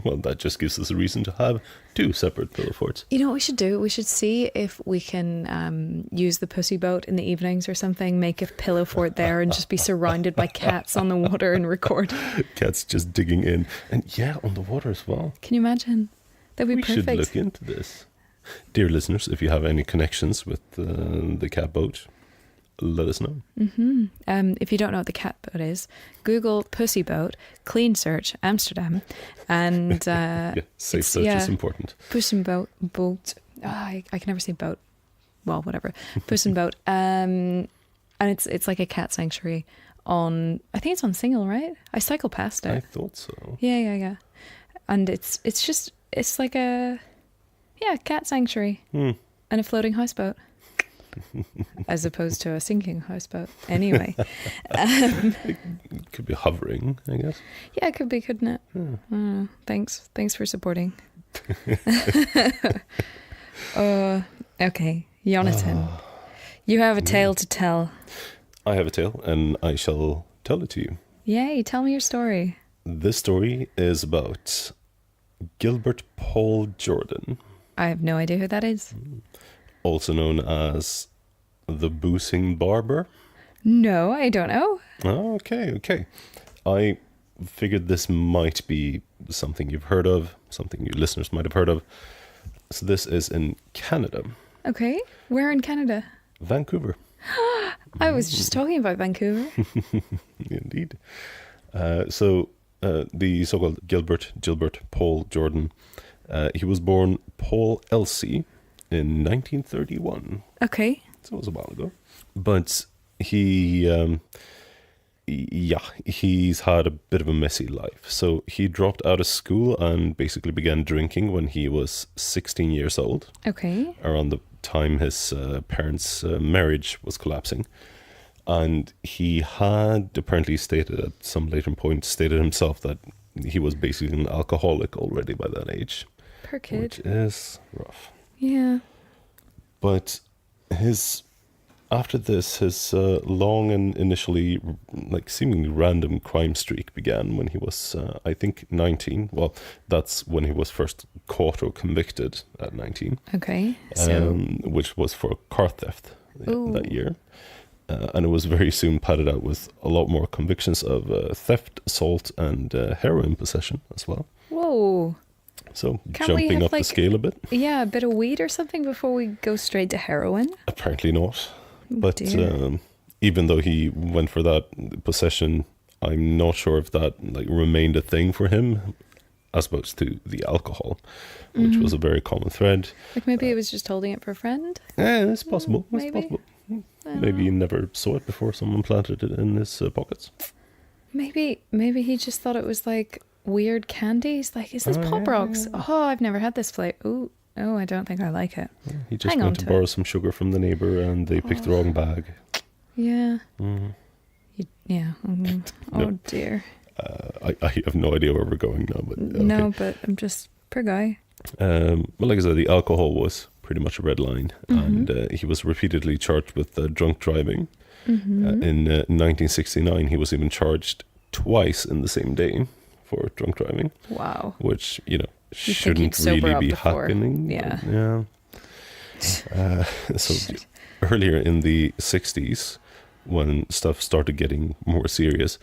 Well, that just gives us a reason to have 2 separate pillow forts. You know what we should do? We should see if we can use the pussy boat in the evenings or something, make a pillow fort there and just be surrounded by cats on the water and record. Cats just digging in. And yeah, on the water as well. Can you imagine? That'd be We perfect. should look into this. Dear listeners, if you have any connections with the cat boat, let us know. If you don't know what the cat boat is, Google pussy boat, clean search, Amsterdam, and Yeah, safe search is important. Puss and boat. I can never say boat. Well, whatever. Puss and boat. And it's like a cat sanctuary on. I think it's on Single, right? I cycle past it. I thought so. Yeah. And it's like a cat sanctuary and a floating houseboat. As opposed to a sinking houseboat. Anyway. It could be hovering, I guess. Yeah, it could be, couldn't it? Thanks for supporting. Okay, Jonatan, you have a tale to tell. I have a tale, and I shall tell it to you. Yay, tell me your story. This story is about Gilbert Paul Jordan, I have no idea who that is. also known as the Boozing Barber. No, I don't know. Oh, okay. I figured this might be something you've heard of, something your listeners might have heard of. So this is in Canada. Okay, where in Canada? Vancouver. I was just talking about Vancouver. Indeed. So the so-called Gilbert Paul Jordan, he was born Paul Elsey in 1931. Okay. So it was a while ago. But he's had a bit of a messy life. So he dropped out of school and basically began drinking when he was 16 years old, Okay. around the time his parents' marriage was collapsing. And he had apparently stated at some later point, stated himself that he was basically an alcoholic already by that age. Per kid. Which is rough. Yeah. But after this, his long and initially seemingly random crime streak began when he was, I think, 19. Well, that's when he was first caught or convicted at 19. Okay. So Which was for car theft Ooh. that year. And it was very soon padded out with a lot more convictions of theft, assault, and heroin possession as well. whoa. So Can't we jumping have, up the scale a bit. Yeah, a bit of weed or something before we go straight to heroin. Apparently not. But dear. even though he went for that possession, I'm not sure if that remained a thing for him, as opposed to the alcohol, which was a very common thread. Like maybe he was just holding it for a friend. Yeah, it's possible. It's maybe. possible. Maybe he never saw it before someone planted it in his pockets. Maybe he just thought it was like weird candies. Like, is this Pop yeah, Rocks? Oh, I've never had this flavor. Ooh, oh, I don't think I like it. He just Hang on went to to borrow some sugar from the neighbor and they picked the wrong bag. Yeah. Mm. Yeah. Oh No. dear. I have no idea where we're going now, but okay. No, but I'm just poor guy. Well, like I said, the alcohol was pretty much a red line, Mm-hmm. and he was repeatedly charged with drunk driving. Mm-hmm. In 1969, he was even charged twice in the same day for drunk driving, Wow. which think shouldn't he'd sober really up be before. happening. Yeah. Yeah. So earlier in the 60s, when stuff started getting more serious,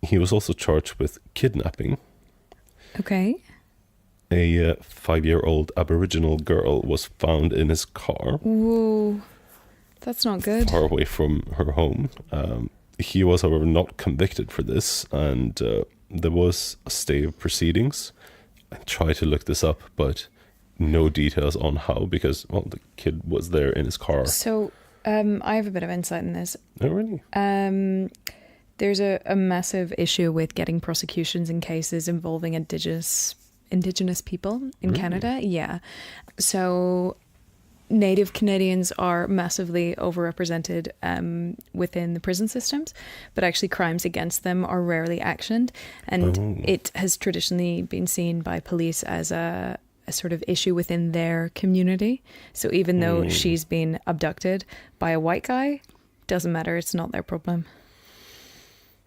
he was also charged with kidnapping. Okay. A 5-year-old Aboriginal girl was found in his car, Whoa. That's not good. far away from her home. He was, however, not convicted for this, and there was a stay of proceedings. I tried to look this up, but no details on how, because, well, the kid was there in his car. So, I have a bit of insight in this. Oh, really? There's a massive issue with getting prosecutions in cases involving indigenous people in Really? Canada. Yeah. So Native Canadians are massively overrepresented within the prison systems, but actually crimes against them are rarely actioned. And it has traditionally been seen by police as a sort of issue within their community. So even though she's been abducted by a white guy, doesn't matter, it's not their problem.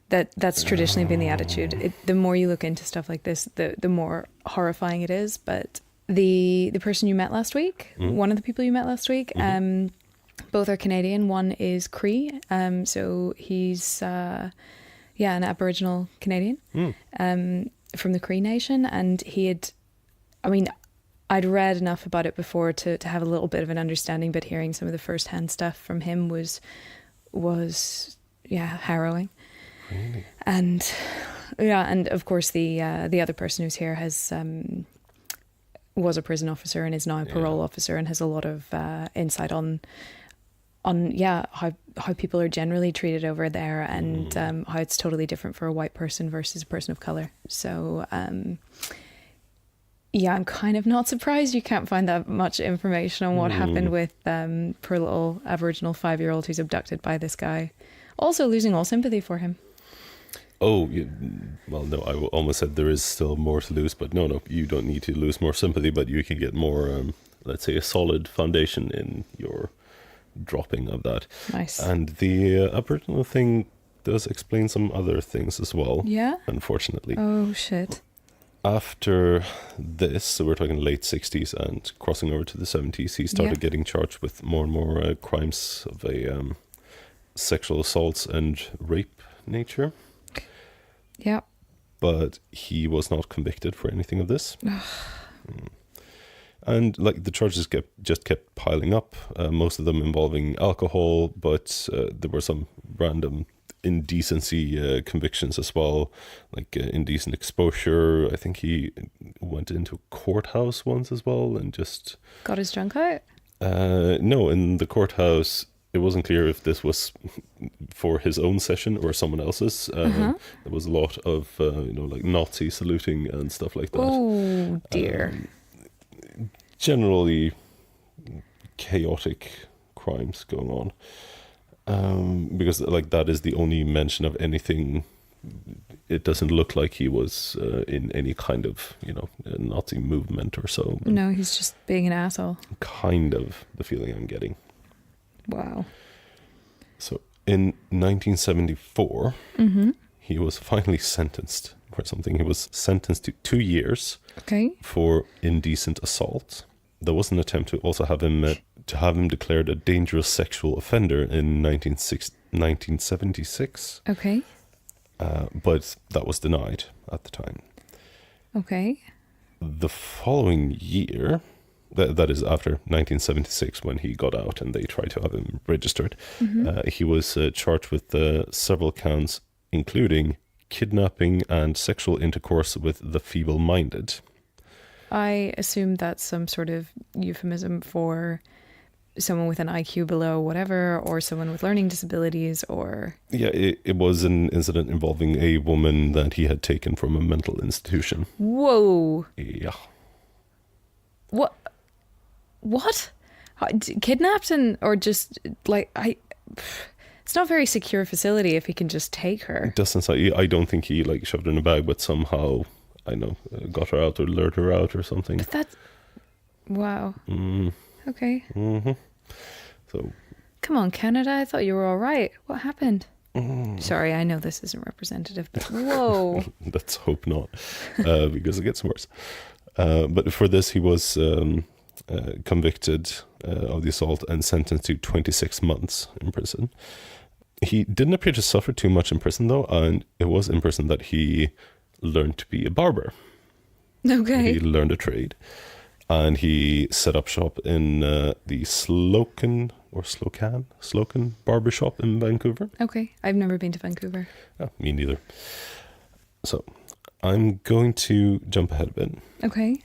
That's traditionally been the attitude. The more you look into stuff like this, the more horrifying it is. But the person you met last week, one of the people you met last week, both are Canadian. One is Cree, so he's an Aboriginal Canadian from the Cree Nation, and I'd read enough about it before to have a little bit of an understanding, but hearing some of the first-hand stuff from him was harrowing. Really? And of course the other person who's here was a prison officer and is now a parole officer, and has a lot of insight on how people are generally treated over there, and how it's totally different for a white person versus a person of color. So I'm kind of not surprised you can't find that much information on what happened with poor little Aboriginal 5-year-old who's abducted by this guy. Also losing all sympathy for him. Oh, well, no, I almost said there is still more to lose, but no, you don't need to lose more sympathy, but you can get more, let's say, a solid foundation in your dropping of that. Nice. And the Aboriginal thing does explain some other things as well. Yeah? Unfortunately. Oh, shit. After this, so we're talking late 60s and crossing over to the 70s, he started getting charged with more and more crimes of a sexual assaults and rape nature. Yeah. But he was not convicted for anything of this. And like the charges just kept piling up, most of them involving alcohol, but there were some random indecency convictions as well, like indecent exposure. I think he went into a courthouse once as well and just... Got his drunk out? No, in the courthouse... It wasn't clear if this was for his own session or someone else's. There was a lot of, like Nazi saluting and stuff like that. Oh, dear. Generally chaotic crimes going on. Because like that is the only mention of anything. It doesn't look like he was in any kind of, Nazi movement or so. No, he's just being an asshole. Kind of the feeling I'm getting. Wow. So in 1974, he was finally sentenced for something. He was sentenced to 2 years for indecent assault. There was an attempt to also have him declared a dangerous sexual offender in 1976. Okay. But that was denied at the time. Okay. The following year... That is after 1976 when he got out and they tried to have him registered. He was charged with several counts, including kidnapping and sexual intercourse with the feeble-minded. I assume that's some sort of euphemism for someone with an IQ below whatever, or someone with learning disabilities, or... Yeah, it was an incident involving a woman that he had taken from a mental institution. Whoa. Yeah. What? Kidnapped or just like It's not a very secure facility if he can just take her. It doesn't say. I don't think he like shoved her in a bag, but somehow I know got her out or lured her out or something. But that's wow. Okay. So come on, Canada. I thought you were all right. What happened? Sorry, I know this isn't representative, but whoa. Let's hope not, because it gets worse. But for this, he was convicted of the assault and sentenced to 26 months in prison. He didn't appear to suffer too much in prison, though, and it was in prison that he learned to be a barber. Okay. He learned a trade, and he set up shop in the Slocan barber shop in Vancouver. Okay, I've never been to Vancouver. Oh, me neither. So I'm going to jump ahead a bit. Okay.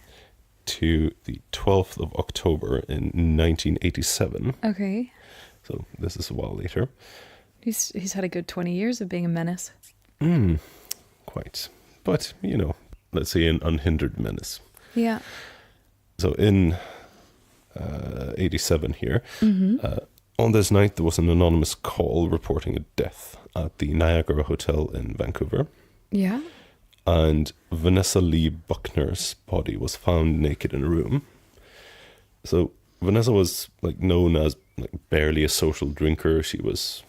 To the 12th of October in 1987. Okay. So this is a while later. He's had a good 20 years of being a menace. Quite. But, you know, let's say an unhindered menace. Yeah. So in 87 here, on this night there was an anonymous call reporting a death at the Niagara Hotel in Vancouver. Yeah. And Vanessa Lee Buckner's body was found naked in a room. So Vanessa was like known as like barely a social drinker. She was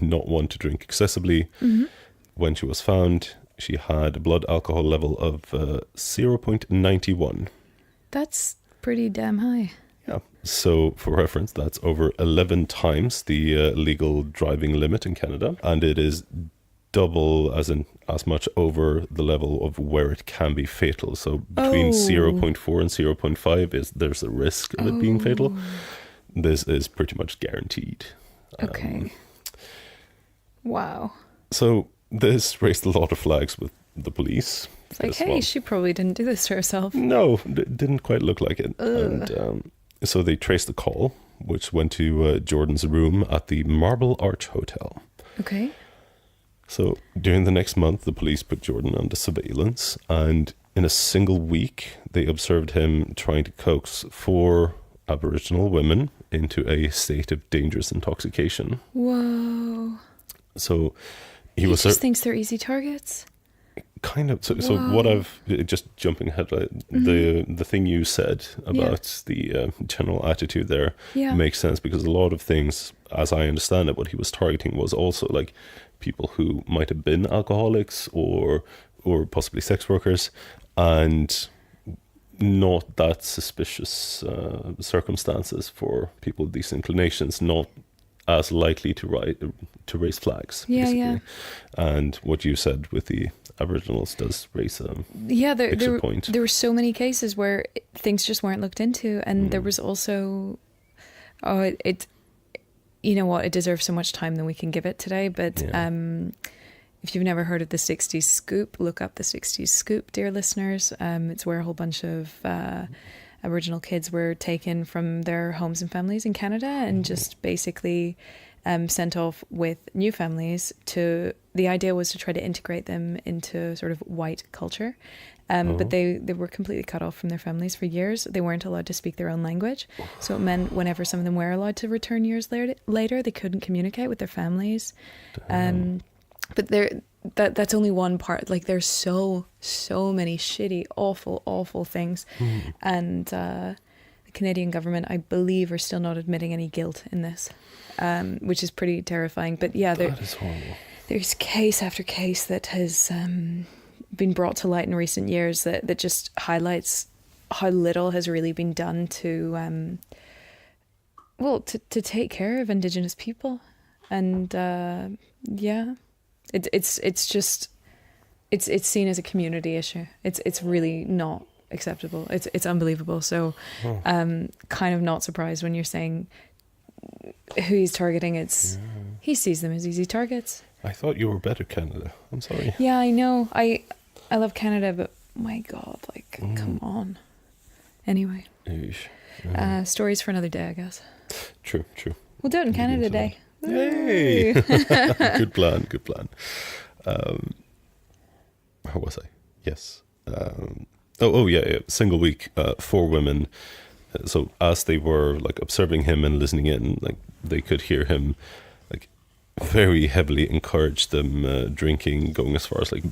not one to drink excessively. When she was found, she had a blood alcohol level of 0.91. That's pretty damn high. Yeah. So for reference, that's over 11 times the legal driving limit in Canada, and it is double as much over the level of where it can be fatal. So between 0.4 and 0.5 there's a risk of it being fatal. This is pretty much guaranteed. Okay. Wow. So this raised a lot of flags with the police. It's like, hey, she probably didn't do this to herself. No, it didn't quite look like it. And so they traced the call, which went to Jordan's room at the Marble Arch Hotel. Okay. So during the next month, the police put Jordan under surveillance, and in a single week, they observed him trying to coax 4 Aboriginal women into a state of dangerous intoxication. Whoa. So he just thinks they're easy targets? Kind of. So what I've, just jumping ahead, the thing you said about the general attitude there makes sense, because a lot of things, as I understand it, what he was targeting was also like people who might have been alcoholics or possibly sex workers, and not that suspicious circumstances for people with these inclinations, not as likely to raise flags. Yeah, yeah. And what you said with the Aboriginals does raise a point. There were so many cases where things just weren't looked into, and there was also, it you know what, it deserves so much time than we can give it today. But if you've never heard of the 60s Scoop, look up the 60s Scoop, dear listeners. It's where a whole bunch of Aboriginal kids were taken from their homes and families in Canada and just basically sent off with new families. The idea was to try to integrate them into sort of white culture. But they were completely cut off from their families for years. They weren't allowed to speak their own language. So it meant whenever some of them were allowed to return years later, they couldn't communicate with their families. But that's only one part. Like, there's so many shitty, awful things. And the Canadian government, I believe, are still not admitting any guilt in this, which is pretty terrifying. But yeah, that is horrible. There's case after case that has been brought to light in recent years that just highlights how little has really been done to take care of Indigenous people. And it's seen as a community issue. It's really not acceptable. It's unbelievable. So kind of not surprised when you're saying who he's targeting. He sees them as easy targets. I thought you were better, Canada. I'm sorry. Yeah, I know. I love Canada, but my God, like, come on. Anyway, stories for another day, I guess. True. We'll do it in Canada Day. Yay! Good plan. How was I? Yes. Yeah. Single week, 4 women. So as they were like observing him and listening in, like they could hear him like very heavily encouraged them drinking, going as far as like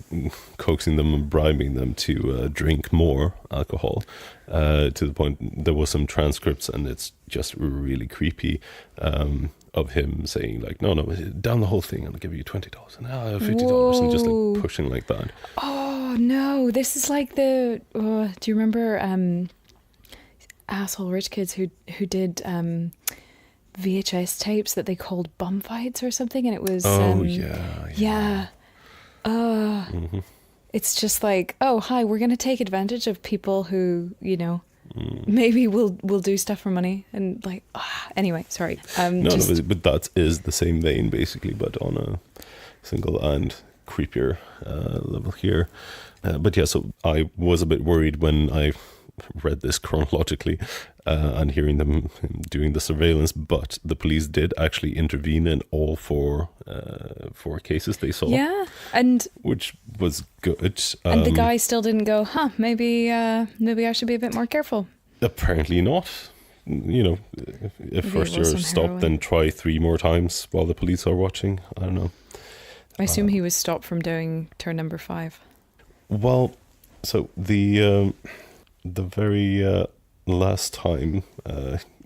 coaxing them and bribing them to drink more alcohol, to the point there was some transcripts, and it's just really creepy, of him saying like, no, down the whole thing, I'll give you $20 and $50, and just like pushing like that. Oh no, this is like the do you remember asshole rich kids who did VHS tapes that they called bum fights or something, and it was yeah. It's just like, oh hi, we're gonna take advantage of people who, you know, maybe we'll do stuff for money, and like anyway, sorry. But that is the same vein basically, but on a single and creepier level here. But yeah, so I was a bit worried when I read this chronologically and hearing them doing the surveillance, but the police did actually intervene in all four cases they saw. Yeah, and which was good. And the guy still didn't go, maybe I should be a bit more careful. Apparently not. You know, if first you're stopped, then try 3 more times while the police are watching. I don't know. I assume he was stopped from doing turn number 5. Well, so the very last time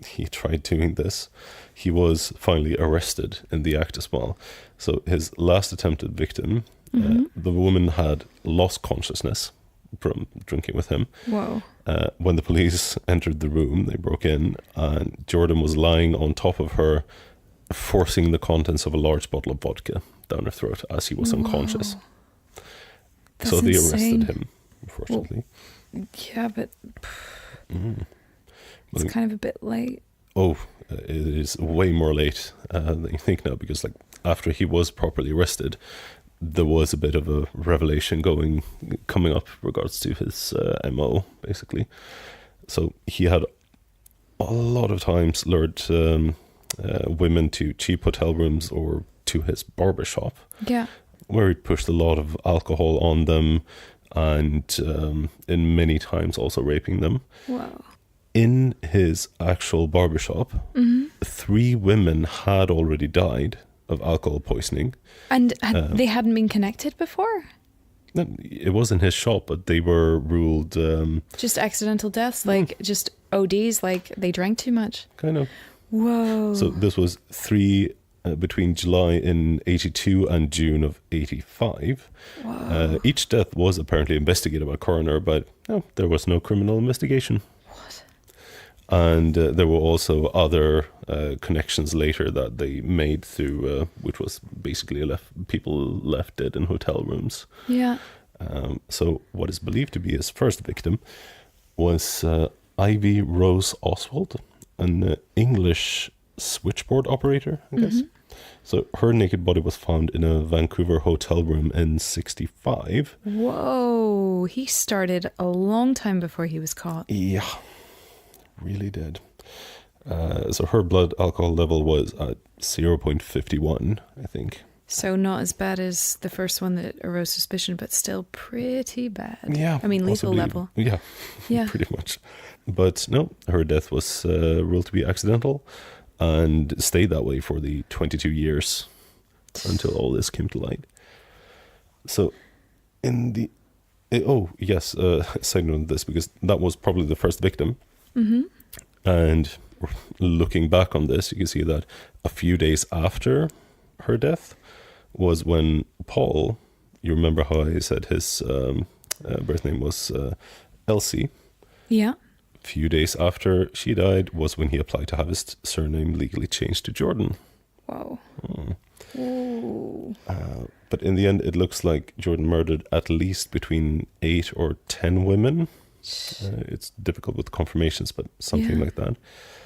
he tried doing this, he was finally arrested in the act as well. So his last attempted victim, the woman had lost consciousness from drinking with him. Whoa. When the police entered the room, they broke in, and Jordan was lying on top of her, forcing the contents of a large bottle of vodka down her throat as he was unconscious. That's so they insane. arrested him, unfortunately. Well, yeah, but it's kind of a bit late. Oh, it is way more late than you think now, because like after he was properly arrested, there was a bit of a revelation coming up regards to his MO, basically. So he had a lot of times lured women to cheap hotel rooms or to his barber shop. Yeah. Where he pushed a lot of alcohol on them, and in many times also raping them. Wow. In his actual barbershop, 3 women had already died of alcohol poisoning. And they hadn't been connected before? It was in his shop, but they were ruled... just accidental deaths, like just ODs, like they drank too much? Kind of. Whoa. So this was 3 between July in 82 and June of 85. Each death was apparently investigated by coroner, but there was no criminal investigation. What? And there were also other connections later that they made through, which was basically people left dead in hotel rooms. Yeah. So what is believed to be his first victim was Ivy Rose Oswald, an English switchboard operator, I guess. So her naked body was found in a Vancouver hotel room in 65. Whoa, he started a long time before he was caught. Yeah, really did. So her blood alcohol level was at 0.51, I think. So not as bad as the first one that arose suspicion, but still pretty bad. Yeah. I mean, lethal level. Yeah, pretty much. But no, her death was ruled to be accidental, and stayed that way for the 22 years until all this came to light. So in the... side note on this, because that was probably the first victim. And looking back on this, you can see that a few days after her death was when Paul, you remember how I said his birth name was Elsie? Yeah. A few days after she died was when he applied to have his surname legally changed to Jordan. Wow. But in the end, it looks like Jordan murdered at least between 8 or 10 women. It's difficult with confirmations, but something like that.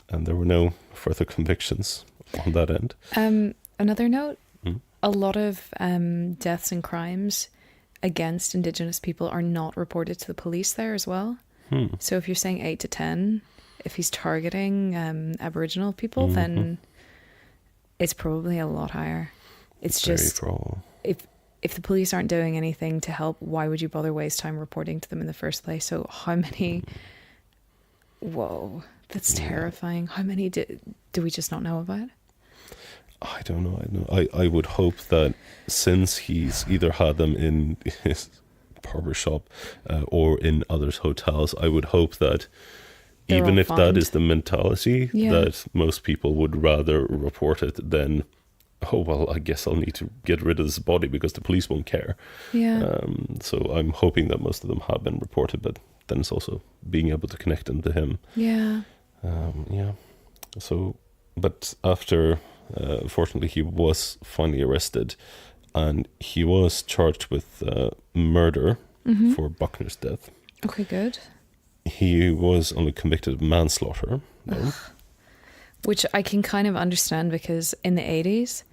And there were no further convictions on that end. Another note, a lot of deaths and crimes against Indigenous people are not reported to the police there as well. So if you're saying 8 to 10, if he's targeting Aboriginal people, then it's probably a lot higher. It's Very just, probable. if the police aren't doing anything to help, why would you bother waste time reporting to them in the first place? So how many... Whoa, that's terrifying. How many do we just not know about? I don't know. I would hope that since he's either had them in his barber shop or in others' hotels, I would hope that They're even all if that fine. is the mentality, Yeah. that most people would rather report it than, oh, well, I guess I'll need to get rid of this body because the police won't care. Yeah. So I'm hoping that most of them have been reported, but then it's also being able to connect them to him. Yeah. Yeah. So, but after, fortunately, he was finally arrested, and he was charged with murder for Buckner's death. Okay, good. He was only convicted of manslaughter, though. Which I can kind of understand because in the 80s,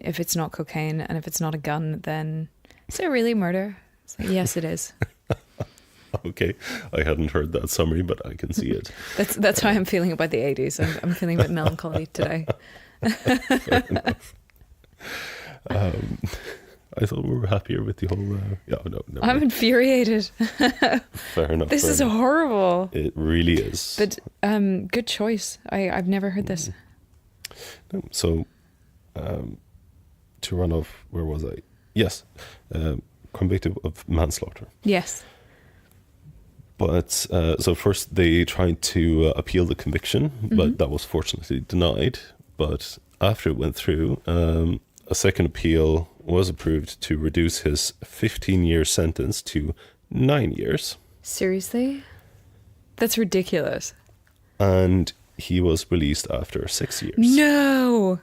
if it's not cocaine and if it's not a gun, then is it really murder? It's like, yes, it is. Okay, I hadn't heard that summary, but I can see it. That's how I'm feeling about the 80s. I'm feeling a bit melancholy today. Fair enough. I thought we were happier with the whole. No. I'm infuriated. Fair enough. This fair is enough. horrible. It really is. But good choice. I've never heard this. No, so, to run off, where was I? Yes, convicted of manslaughter. Yes. But so first they tried to appeal the conviction, but that was fortunately denied. But after it went through, a second appeal was approved to reduce his 15-year sentence to 9 years. Seriously? That's ridiculous. And he was released after 6 years. No!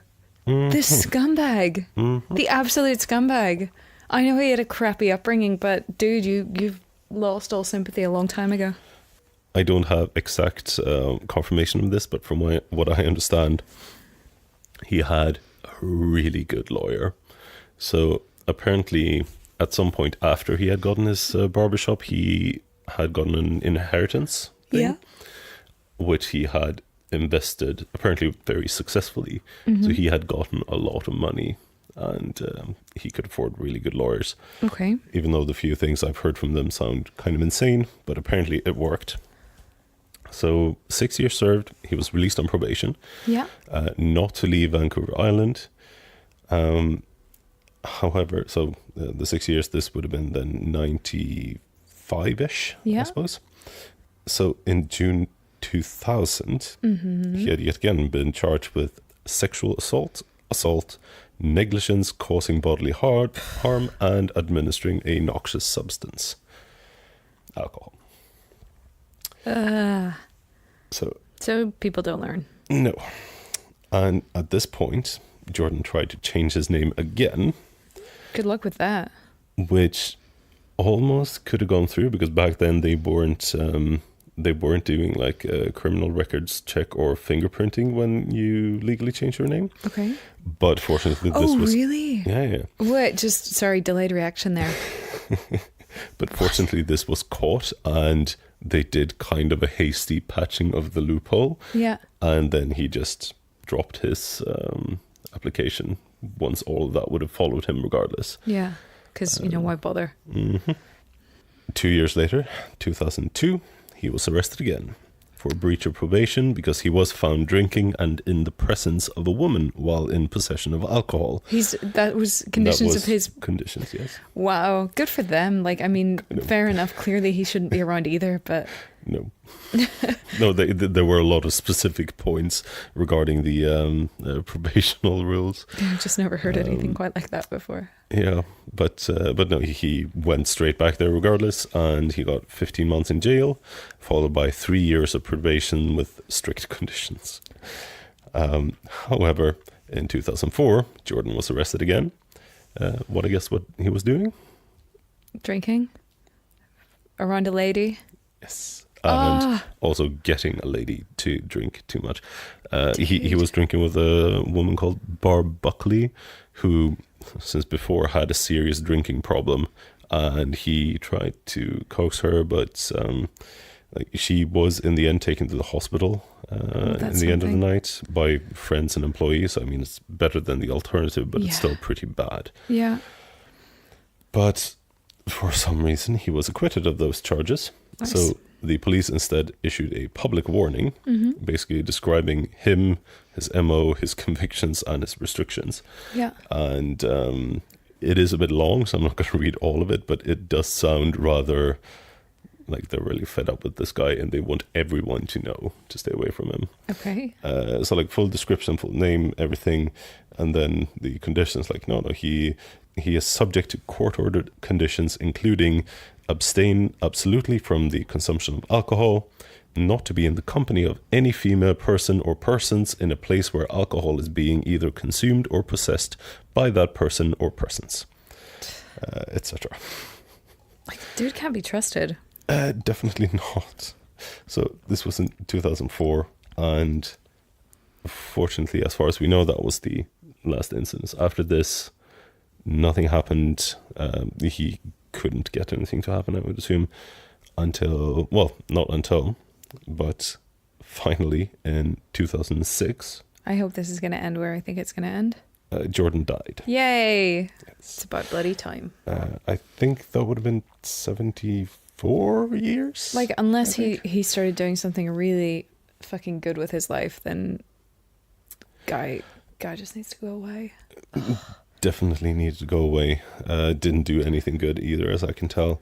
This scumbag. The absolute scumbag. I know he had a crappy upbringing, but dude, you've lost all sympathy a long time ago. I don't have exact confirmation of this, but from what I understand, he had a really good lawyer. So apparently, at some point after he had gotten his barbershop, he had gotten an inheritance thing, which he had invested apparently very successfully. So he had gotten a lot of money, and he could afford really good lawyers. Okay. Even though the few things I've heard from them sound kind of insane, but apparently it worked. So 6 years served, he was released on probation, Yeah. not to leave Vancouver Island. However, so the 6 years, this would have been then 95-ish, Yeah. I suppose. So in June 2000, he had yet again been charged with sexual assault, negligence causing bodily harm, and administering a noxious substance, alcohol. So people don't learn. no. And at this point, Jordan tried to change his name again, Good luck with that. which almost could have gone through because back then they weren't doing like a criminal records check or fingerprinting when you legally change your name. Okay. But fortunately, this was really? yeah. What? Just sorry, delayed reaction there. But fortunately, this was caught, and they did kind of a hasty patching of the loophole. Yeah. And then he just dropped his application once all of that would have followed him regardless. Yeah. Because why bother? 2 years later, 2002, he was arrested again for breach of probation because he was found drinking and in the presence of a woman while in possession of alcohol. That was conditions of his. Conditions, yes. Wow, good for them. Fair enough. Clearly, he shouldn't be around either. But No. No, there were a lot of specific points regarding the probational rules. I've just never heard anything quite like that before. Yeah, but no, he went straight back there regardless, and he got 15 months in jail, followed by 3 years of probation with strict conditions. However, in 2004, Jordan was arrested again. What he was doing? Drinking around a lady. Yes. And also getting a lady to drink too much. He was drinking with a woman called Barb Buckley, who since before had a serious drinking problem, and he tried to coax her, but she was in the end taken to the hospital in the end of the night by friends and employees. I mean, it's better than the alternative, but it's still pretty bad. Yeah. But for some reason, he was acquitted of those charges. Nice. So the police instead issued a public warning, basically describing him, his MO, his convictions, and his restrictions. Yeah. And it is a bit long, so I'm not going to read all of it, but it does sound rather like they're really fed up with this guy and they want everyone to know to stay away from him. Okay. So like full description, full name, everything, and then the conditions, like no, he is subject to court-ordered conditions, including abstain absolutely from the consumption of alcohol, not to be in the company of any female person or persons in a place where alcohol is being either consumed or possessed by that person or persons, etc. Like, dude can't be trusted. Definitely not. So this was in 2004, and fortunately, as far as we know, that was the last incident. After this, nothing happened. He couldn't get anything to happen, I would assume, until, well, not until, but finally in 2006. I hope this is going to end where I think it's going to end. Jordan died. Yay! Yes. It's about bloody time. I think that would have been 74 years. Like, unless he started doing something really fucking good with his life, then guy just needs to go away. Definitely needed to go away. Didn't do anything good either, as I can tell.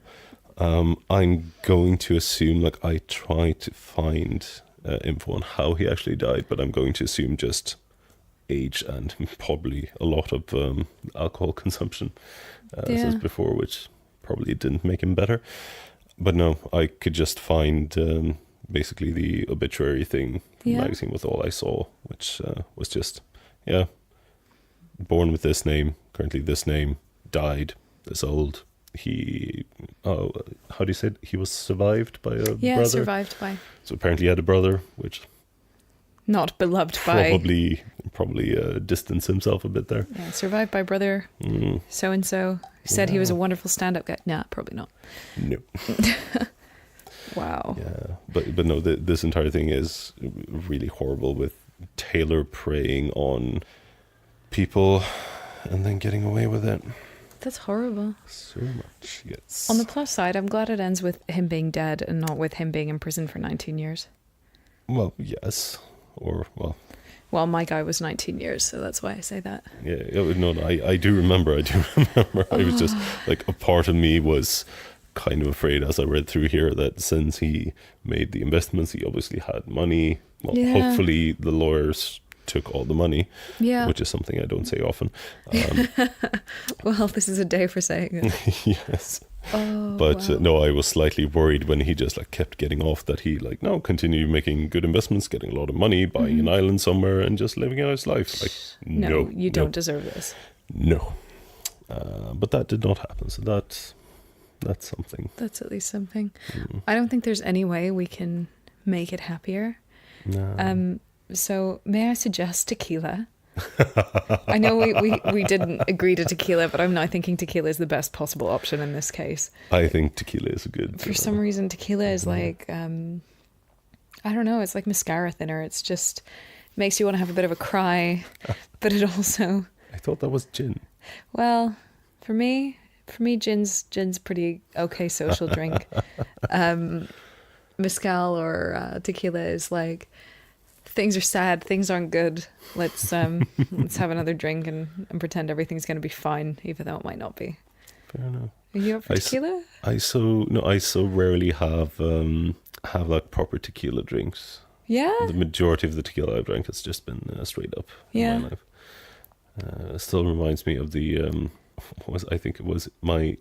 I'm going to assume, like, I tried to find info on how he actually died, but I'm going to assume just age and probably a lot of alcohol consumption since before, which probably didn't make him better. But no, I could just find basically the obituary thing magazine with all I saw, which was just, born with this name, currently this name, died this old. He, how do you say it? He was survived by a brother? Yeah, survived by. So apparently he had a brother, which... Not beloved by. Probably distanced himself a bit there. Yeah, survived by brother so-and-so. Said he was a wonderful stand-up guy. Nah, probably not. No. Wow. Yeah, but no, this entire thing is really horrible, with Taylor preying on people and then getting away with it. That's horrible. So much, yes. On the plus side, I'm glad it ends with him being dead and not with him being in prison for 19 years. Well, yes. Or, well... Well, my guy was 19 years, so that's why I say that. Yeah, no, I do remember. I was just, like, a part of me was kind of afraid as I read through here that since he made the investments, he obviously had money. Well, hopefully the lawyers took all the money, which is something I don't say often. Well, this is a day for saying it. Yes. Oh, but wow. no, I was slightly worried when he just like kept getting off, that he like, no, continue making good investments, getting a lot of money, buying an island somewhere and just living out his life. Like, no, you don't deserve this. No. But that did not happen. So that's something. That's at least something. I don't think there's any way we can make it happier. No. So may I suggest tequila? I know we didn't agree to tequila, but I'm now thinking tequila is the best possible option in this case. I think tequila is a good... For some reason, tequila is like, I don't know, it's like mascara thinner. It's just makes you want to have a bit of a cry, but it also... I thought that was gin. Well, for me, gin's pretty okay social drink. Mezcal or tequila is like... Things are sad. Things aren't good. Let's have another drink and pretend everything's going to be fine, even though it might not be. Fair enough. Are you up for tequila? I so rarely have like proper tequila drinks. Yeah. The majority of the tequila I've drank has just been straight up in my life. It still reminds me of the it might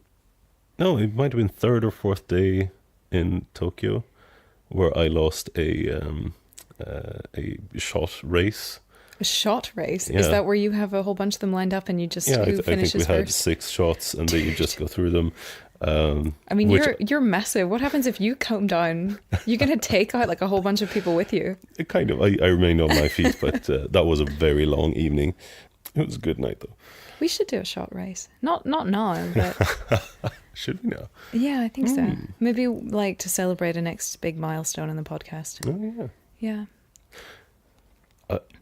have been third or fourth day in Tokyo, where I lost a shot race. A shot race? Yeah. Is that where you have a whole bunch of them lined up and you just I think finishes we had first? 6 shots and then you just go through them. I mean, you're massive. What happens if you calm down? You're going to take out like a whole bunch of people with you. Kind of. I remained on my feet, but that was a very long evening. It was a good night though. We should do a shot race. Not now, but... Should we now? Yeah, I think so. Maybe like to celebrate a next big milestone in the podcast. Oh, yeah. Yeah.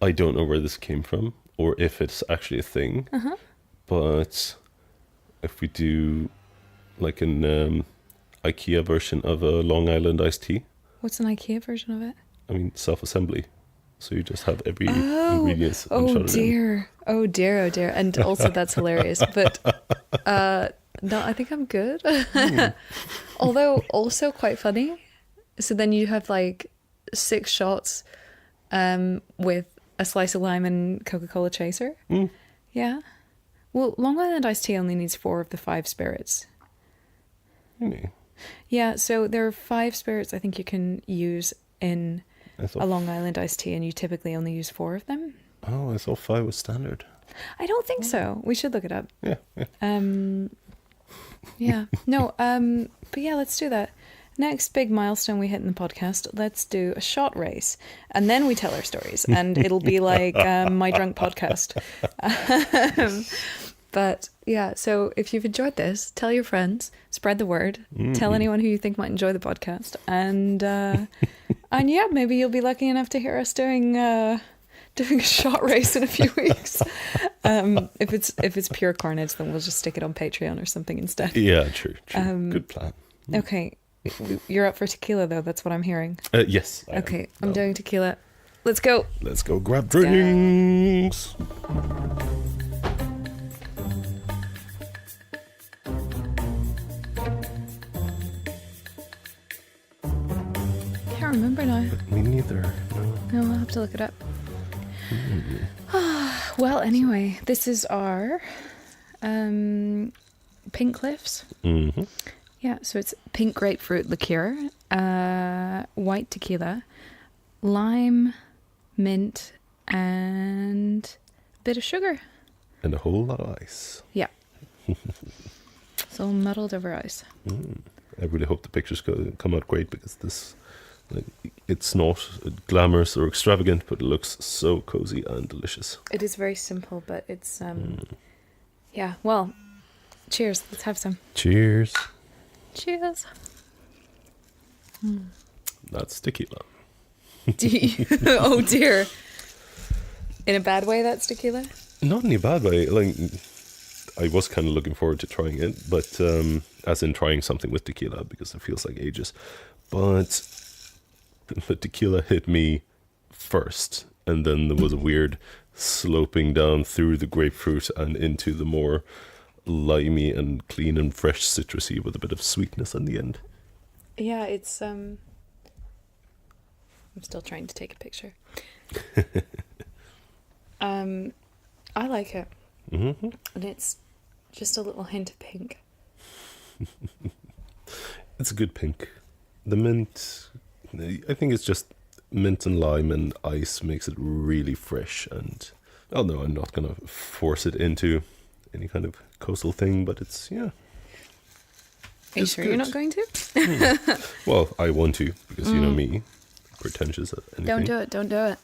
I don't know where this came from or if it's actually a thing, but if we do like I IKEA version of a Long Island iced tea. What's an IKEA version of it? I mean, self-assembly. So you just have every ingredients and shut it in. Dear. Oh dear, oh dear. And also that's hilarious. But no, I think I'm good. Although also quite funny. So then you have like 6 shots with a slice of lime and Coca-Cola chaser. Yeah. Well, Long Island iced tea only needs 4 of the 5 spirits. Really? Yeah, so there are 5 spirits I think you can use in a Long Island iced tea, and you typically only use 4 of them. Oh, I thought 5 was standard. I don't think so. We should look it up. Yeah. Yeah. No, but yeah, let's do that. Next big milestone we hit in the podcast, let's do a shot race. And then we tell our stories, and it'll be like my drunk podcast. But yeah, so if you've enjoyed this, tell your friends, spread the word, tell anyone who you think might enjoy the podcast, and yeah, maybe you'll be lucky enough to hear us doing a shot race in a few weeks. If it's pure carnage, then we'll just stick it on Patreon or something instead. Yeah, true. Good plan. Okay, you're up for tequila though. That's what I'm hearing. Yes. Okay, I'm doing tequila. Let's go. Let's go grab drinks. Can't remember now. Me neither. No, I'll have to look it up. Well, anyway, this is our Pink Cliffs. Mm-hmm. Yeah, so it's pink grapefruit liqueur, white tequila, lime, mint, and a bit of sugar. And a whole lot of ice. Yeah. It's all muddled over ice. I really hope the pictures come out great, because this, it's not glamorous or extravagant, but it looks so cozy and delicious. It is very simple, but it's yeah. Well, cheers. Let's have some. Cheers. Cheers. That's tequila. Oh dear. In a bad way, that's tequila? Not in a bad way. Like, I was kind of looking forward to trying it, but as in trying something with tequila, because it feels like ages. But the tequila hit me first, and then there was a weird sloping down through the grapefruit and into the more limey and clean and fresh citrusy with a bit of sweetness in the end. Yeah, it's I'm still trying to take a picture. I like it. Mm-hmm. And it's just a little hint of pink. It's a good pink. The mint, I think it's just mint and lime and ice makes it really fresh. And although I'm not going to force it into any kind of coastal thing, but it's, yeah. Are you sure you're not going to? Well, I want to, because you know me, pretentious at anything. Don't do it.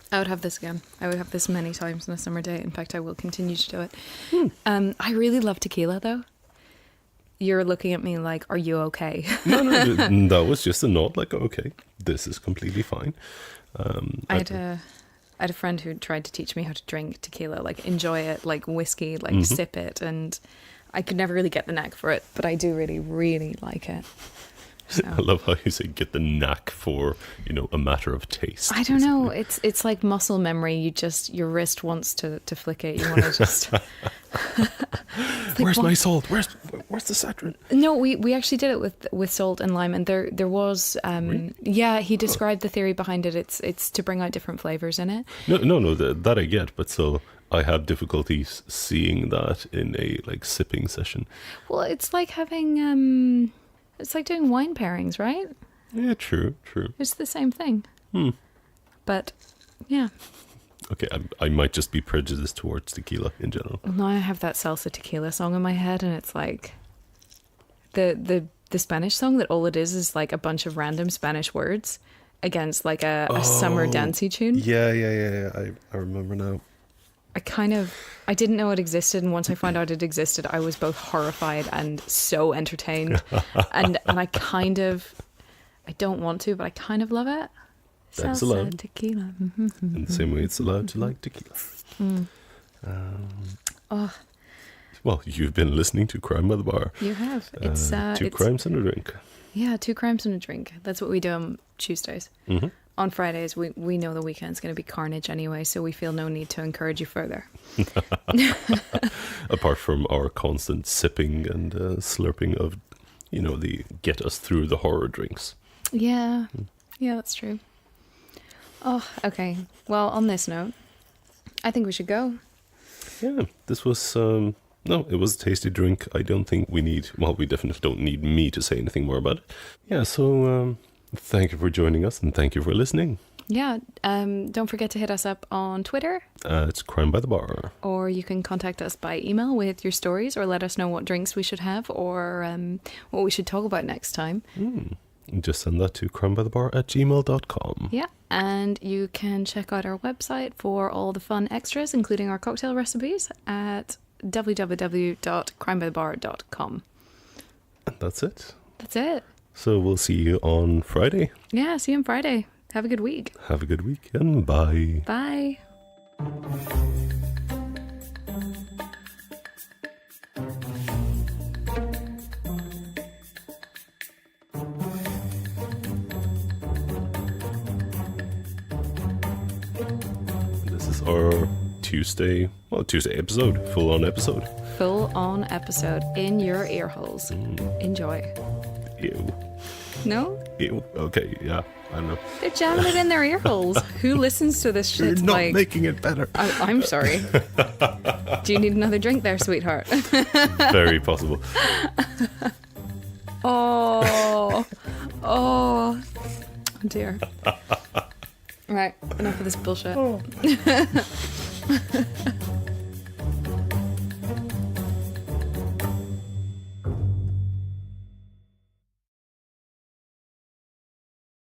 I would have this again. I would have this many times on a summer day. In fact, I will continue to do it. I really love tequila, though. You're looking at me like, are you okay? No, that was just a nod, like, okay, this is completely fine. I had a friend who tried to teach me how to drink tequila, like enjoy it, like whiskey, like sip it, and I could never really get the knack for it, but I do really, really like it. So. I love how you say get the knack for, a matter of taste. I don't know. It's like muscle memory. Your wrist wants to flick it. You want to just. Where's my salt? Where's the citron? No, we actually did it with salt and lime, and there was Really? Yeah, he described the theory behind it. It's to bring out different flavors in it. No, that I get, but still, I have difficulties seeing that in a sipping session. Well, it's like having it's like doing wine pairings, right? Yeah, true. It's the same thing. But yeah. Okay, I might just be prejudiced towards tequila in general. Now I have that salsa tequila song in my head, and it's like the Spanish song that all it is like a bunch of random Spanish words against like a summer dancey tune. Yeah. I remember now. I didn't know it existed, and once I found out it existed, I was both horrified and so entertained. and I don't want to, but I kind of love it. That's Salsa allowed. tequila. In the same way it's allowed to like tequila. Well, you've been listening to Crime by the Bar. You have. It's Two crimes and a drink. Yeah, 2 crimes and a drink. That's what we do on Tuesdays. Mm-hmm. On Fridays, we know the weekend's going to be carnage anyway, so we feel no need to encourage you further. Apart from our constant sipping and slurping of, the get us through the horror drinks. Yeah. Yeah, that's true. Oh, okay. Well, on this note, I think we should go. Yeah, this was, it was a tasty drink. I don't think we definitely don't need me to say anything more about it. Yeah, so thank you for joining us and thank you for listening. Yeah, don't forget to hit us up on Twitter. It's Crime by the Bar. Or you can contact us by email with your stories or let us know what drinks we should have or what we should talk about next time. Just send that to crimebythebar@gmail.com. Yeah, and you can check out our website for all the fun extras, including our cocktail recipes at www.crimebythebar.com. And that's it. That's it. So we'll see you on Friday. Yeah, see you on Friday. Have a good week. Have a good week and bye. Bye. This is our Tuesday episode, full-on episode. Full-on episode in your ear holes. Enjoy. Ew. No? Ew. Okay, yeah, I don't know. They're jamming it in their ear holes. Who listens to this shit? You're not making it better. I'm sorry. Do you need another drink there, sweetheart? Very possible. Oh dear. Right, enough of this bullshit.